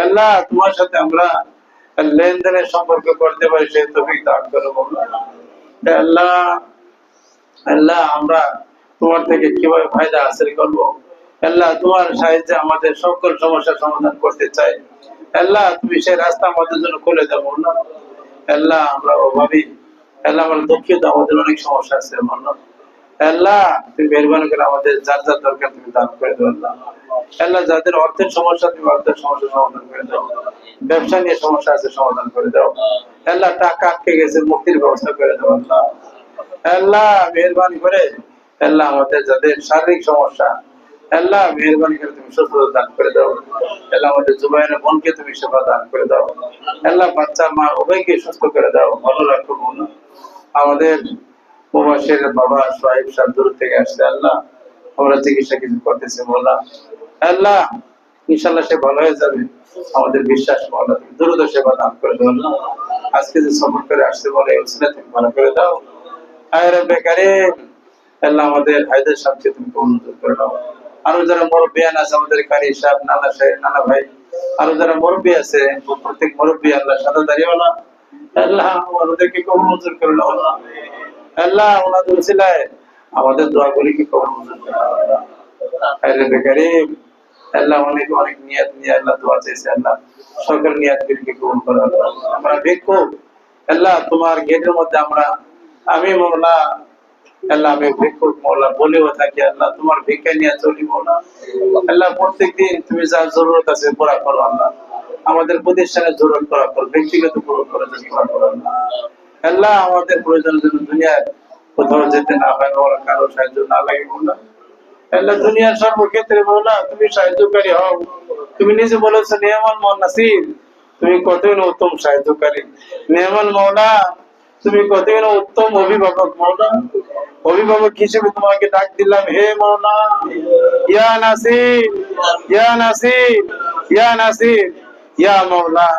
আল্লাহ তোমার সাথে আমরা লেনদেনের সম্পর্ক করতে পারি সেই তৌফিক দান করো আল্লাহ। আল্লাহ আল্লাহ আমরা তোমার থেকে কিভাবে ফায়দা হাসিল করবো আল্লাহ তোমার সাহায্যে আমাদের সকল সমস্যার সমাধান করতে চাই আল্লাহ। তুমি সেই রাস্তা আমাদের জন্য খুলে দেবো না আল্লাহ। আমরা অভাবী আল্লাহ, আমরা দুঃখিত, আমাদের অনেক সমস্যা আছে আল্লাহ। তুমি মেহরবানি করে আমাদের যার যার দরকার তুমি দান করে দাও আল্লাহ। আল্লাহ যাদের অর্থের সমস্যা তুমি অর্থের সমস্যা সমাধান করে দাও। ব্যবসা নিয়ে সমস্যা আছে সমাধান করে দাও আল্লাহ। টাকা আটকে গেছে মুক্তির ব্যবস্থা করে দাও আল্লাহ। আল্লাহ মেহরবানি করে আল্লাহ আমাদের যাদের শারীরিক সমস্যা আল্লাহ মেহরবানি করে তুমি সুস্থতা দান করে দাও আল্লাহ। আমাদের জুবাইরের বোনকে তুমি সেবা দান করে দাও আল্লাহ। বাচ্চা মা উভয়কে সুস্থ করে দাও, ভালো রাখো বোন। আমাদের প্রবাসের বাবা সাহেব সাহেব দূর থেকে আসছে আল্লাহ, আমরা চিকিৎসা কিছু করতেছি বললাম আল্লাহ, ইনশাল্লাহ সে ভালো হয়ে যাবে আমাদের বিশ্বাস আল্লাহ। তুমি দ্রুত সেবা দান করে দাও আল্লাহ। আজকে যে সফর করে আসছে বলে তুমি ভালো করে দাও আয় রব্বে কারীম আল্লাহ। আমাদের হায়দার সাহেবকে তুমি কবুল করে দাও। আরো যারা মুরব্বিয়ান আছে আমাদের কারি সাহেব, নানা সাহেব, নানা ভাই, আরো যারা মুরব্বী আছে প্রত্যেক মুরব্বী আল্লাহ সাদা দাড়িওয়ালা আল্লাহ আমাদেরকে কবুল মঞ্জুর করে দাও আল্লাহ। ওনাদের উসিলায় আমাদের দোয়াগুলিকে কবুল মঞ্জুর করে দাও আল্লাহ। আয় রব্বে কারীম আল্লাহ অনেক অনেক নিয়ত নিয়ে আল্লাহ দোয়া চাইছে আল্লাহ, সকল নিয়তগুলিকে কবুল করো আল্লাহ। আমরা ভিক্ষুক আল্লাহ, তোমার গেটের মধ্যে আমরা আমি মওলা আল্লাহ, আমি ভিক্ষুক মওলা বলেও থাকি আল্লাহ, তোমার ভিক্ষা নিয়ে চলি মওলা আল্লাহ। প্রত্যেকদিন তুমি যার জরুরত আছে পুরা করো আল্লাহ। আমাদের প্রতিষ্ঠানের জরুরত পুরা করো, ব্যক্তিগত পুরো করে পুরা করো আল্লাহ। আল্লাহ আমাদের প্রয়োজনের জন্য দুনিয়ার কোথাও যেতে না হয় মওলা, কারো সাহায্য না লাগে মওলা আল্লাহ। দুনিয়ার সর্বক্ষেত্রে মওলা তুমি সাহায্যকারী হও। তুমি নিজে বলেছো নিয়ামাল নাসির, তুমি কতই না উত্তম সাহায্যকারী। নিয়ামাল মওলা তুমি কতই না উত্তম অভিভাবক মওলা। অভিভাবক হিসেবে তোমাকে ডাক দিলাম হে মওলা, ইয়া নাসির, ইয়া নাসির, ইয়া নাসির, ইয়া মওলা,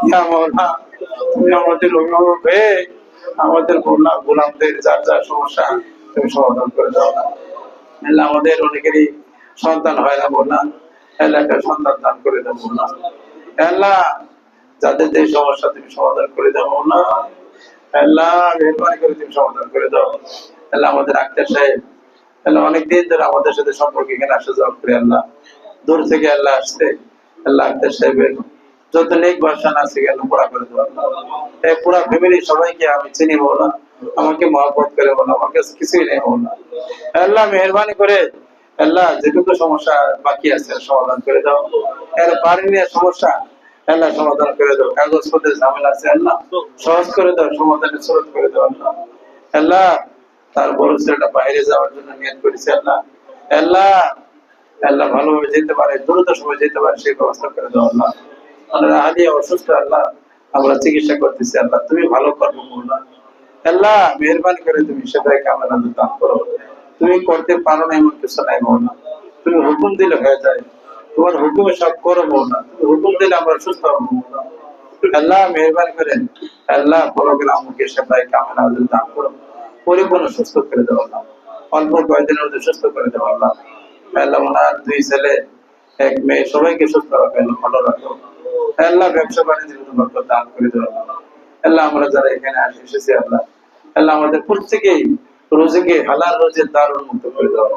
ইয়া মওলা। তুমি আমাদের অভিভাবক হয়ে আমাদের মওলা গোলামদের যার যার সমস্যা তুমি সমাধান করে দাও আল্লাহ। আমাদের অনেকেরই সন্তান হয় না মওলা আল্লাহ, একটা সন্তান দান করে দাও মওলা আল্লাহ। যাদের যে সমস্যা তুমি সমাধান করে দাও মওলা আল্লাহ, মেহরবানি করে তুমি সমাধান করে দাও আল্লাহ। আমাদের আক্তার সাহেব আল্লাহ অনেকদিন ধরে আমাদের সাথে সম্পর্ক এখানে আসা যাওয়া করে আল্লাহ, দূর থেকে আল্লাহ আসছে আল্লাহ। আক্তার সাহেবের যত নেক ভাষণ আছে আল্লাহ পুরা করে দাও আল্লাহ। এই পুরা ফ্যামিলি সবাইকে আমি চিনি মওলা, আমাকে মহব্বত করে বলো, আমার কাছে কিছুই নেই মওলা আল্লাহ। মেহরবানি করে আল্লাহ যেটুকু সমস্যা বাকি আছে সমাধান করে দাও। এর বাড়ি নিয়ে সমস্যা আল্লাহ সমাধান করে দাও। কাগজপত্রের ঝামেলা আছে আল্লাহ সহজ করে দাও, সমাধানের সুরত করে দাও আল্লাহ। আল্লাহ তার বড় ছেলেটা বাইরে যাওয়ার জন্য নিয়ত করেছে আল্লাহ আল্লাহ। আল্লাহ ভালোভাবে যেতে পারে, দ্রুত সময় যেতে পারে সেই ব্যবস্থা করে দাও আল্লাহ। আমরা আলিয়া অসুস্থ আল্লাহ, আমরা চিকিৎসা করতেছি আল্লাহ, তুমি ভালো করবো মওলা আল্লাহ। মেহরবানি করে তুমি সেটাই কামনা দান করো। তুমি করতে পারো না এমন কিছু নাই মওলা, তুমি হুকুম দিলে হয়ে যায়, তোমার হুকুমে সব করো মওলা। তুমি হুকুম দিলে আমরা সুস্থ হবো মওলা আল্লাহ। মেহরবানি করে আল্লাহ বড়গুলো আমাকে সেটাই কামনা দান করো, পরিপূর্ণ সুস্থ করে দেওয়া আল্লাহ। অল্প কয়েকদিনের মধ্যে সুস্থ করে দেওয়া আল্লাহ আল্লাহ। ওনার দুই ছেলে এক মেয়ে সবাইকে সুস্থ রাখো, ভালো রাখো আল্লাহ। ব্যবসা বাণিজ্যের বরকত দান করে দেওয়া আল্লাহ। আমরা যারা এখানে এসেছি আল্লাহ আল্লাহ, আমাদের প্রত্যেকেই রোজকে হালাল রোজের দ্বার উন্মুক্ত করে দেওয়া,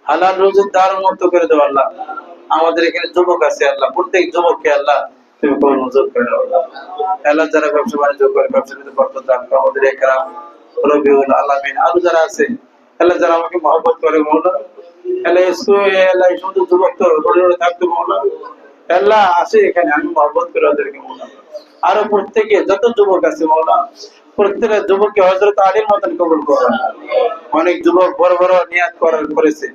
হালাল রোজের দ্বার উন্মুক্ত করে দেওয়া আল্লাহ। আমাদের এখানে যুবক আছে আল্লাহ, প্রত্যেক যুবককে আল্লাহ তুমি কবুল মঞ্জুর করে দাও আল্লাহ। আল্লাহ যারা ব্যবসা বাণিজ্য করে ব্যবসার ভিতরে বরকত দান করো, আমাদের একরাম রবিউল আলামিন আরো যারা আছে আল্লাহ, যারা আমাকে মহব্বত করে মওলা আল্লাহ। আল্লাহ এই সমস্ত যুবক তো রোডে থাকতো মওলা আল্লাহ, আসে এখানে আমি মহব্বত করে ওদেরকে মওলা। আরো প্রত্যেকে যত যুবক আছে মওলা প্রত্যেকটা যুবককে হযরত আলীর মতন কবুল করো। অনেক যুবক বড় বড় নিয়াত করেছে,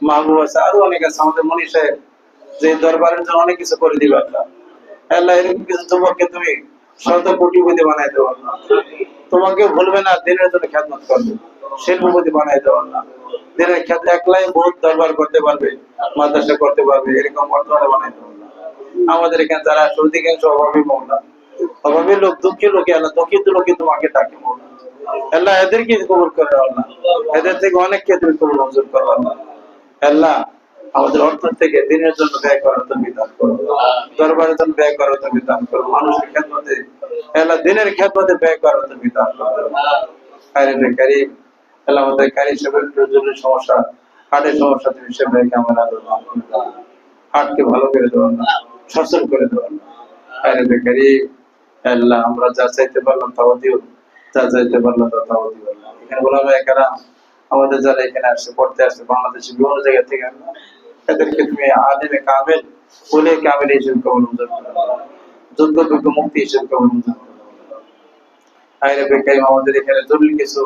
মাহবুব আছে, আরো অনেক আছে আমাদের মনি সাহেব, যে দরবারের জন্য অনেক কিছু করে দিবে আল্লাহ আল্লাহ। এরকম কিছু যুবককে তুমি শত কোটিপতি বানাই দেবো আল্লাহ, তোমাকে ভুলবে না, দিনের জন্য খেদমত করবে শিল্পপতি বানাই দেওয়া না, দিনের ক্ষেত্রে একলাই বহুত দরবার করতে পারবে, মাদ্রাসা করতে পারবে, এরকম বর্তমানে বানাই দেওয়া না। আমাদের এখানে যারা অধিকাংশ অভাবী মৌলা, অভাবী লোক, দুঃখী লোক, আল্লাহ দুঃখিত লোক তোমাকে ডাকে মৌলা, আল্লাহ এদেরকে কবুল করে আল্লাহ, এদের থেকে অনেককে তুমি কবুল মঞ্জুর করো আল্লাহ। আল্লাহ আমাদের অর্থ থেকে দিনের জন্য ব্যয় করার তুমি দান করো, দরবারের জন্য ব্যয় করার তুমি দান করো, মানুষের খেদমতে আল্লাহ দিনের খেদমতে ব্যয় করার তুমি দান করো। কারিমে কারিম আল্লাহ আমাদের কারি সাহেবের জরুরি সমস্যা, হার্টের সমস্যা তুমি সেভাবে আমার আল্লাহ হার্টকে ভালো করে দেওয়া না, সচল করে দেওয়া না। কারিমে কারিম আল্লাহ আমরা যা চাইতে পারলাম তাও দিও, যা চাইতে পারলাম তাও দিও। এখানে ওলামায়ে কেরাম আমাদের যারা এখানে আসছে পড়তে আসছে বাংলাদেশের বিভিন্ন জায়গা থেকে, এদেরকে তুমি আলিমে কামেল, ওলে কামেল হিসেবে কবুল মঞ্জুর করো, যোগ্য মুক্তি হিসেবে কবুল মঞ্জুর করো। আইরে বেকারি আমাদের এখানে জরুরি কিছু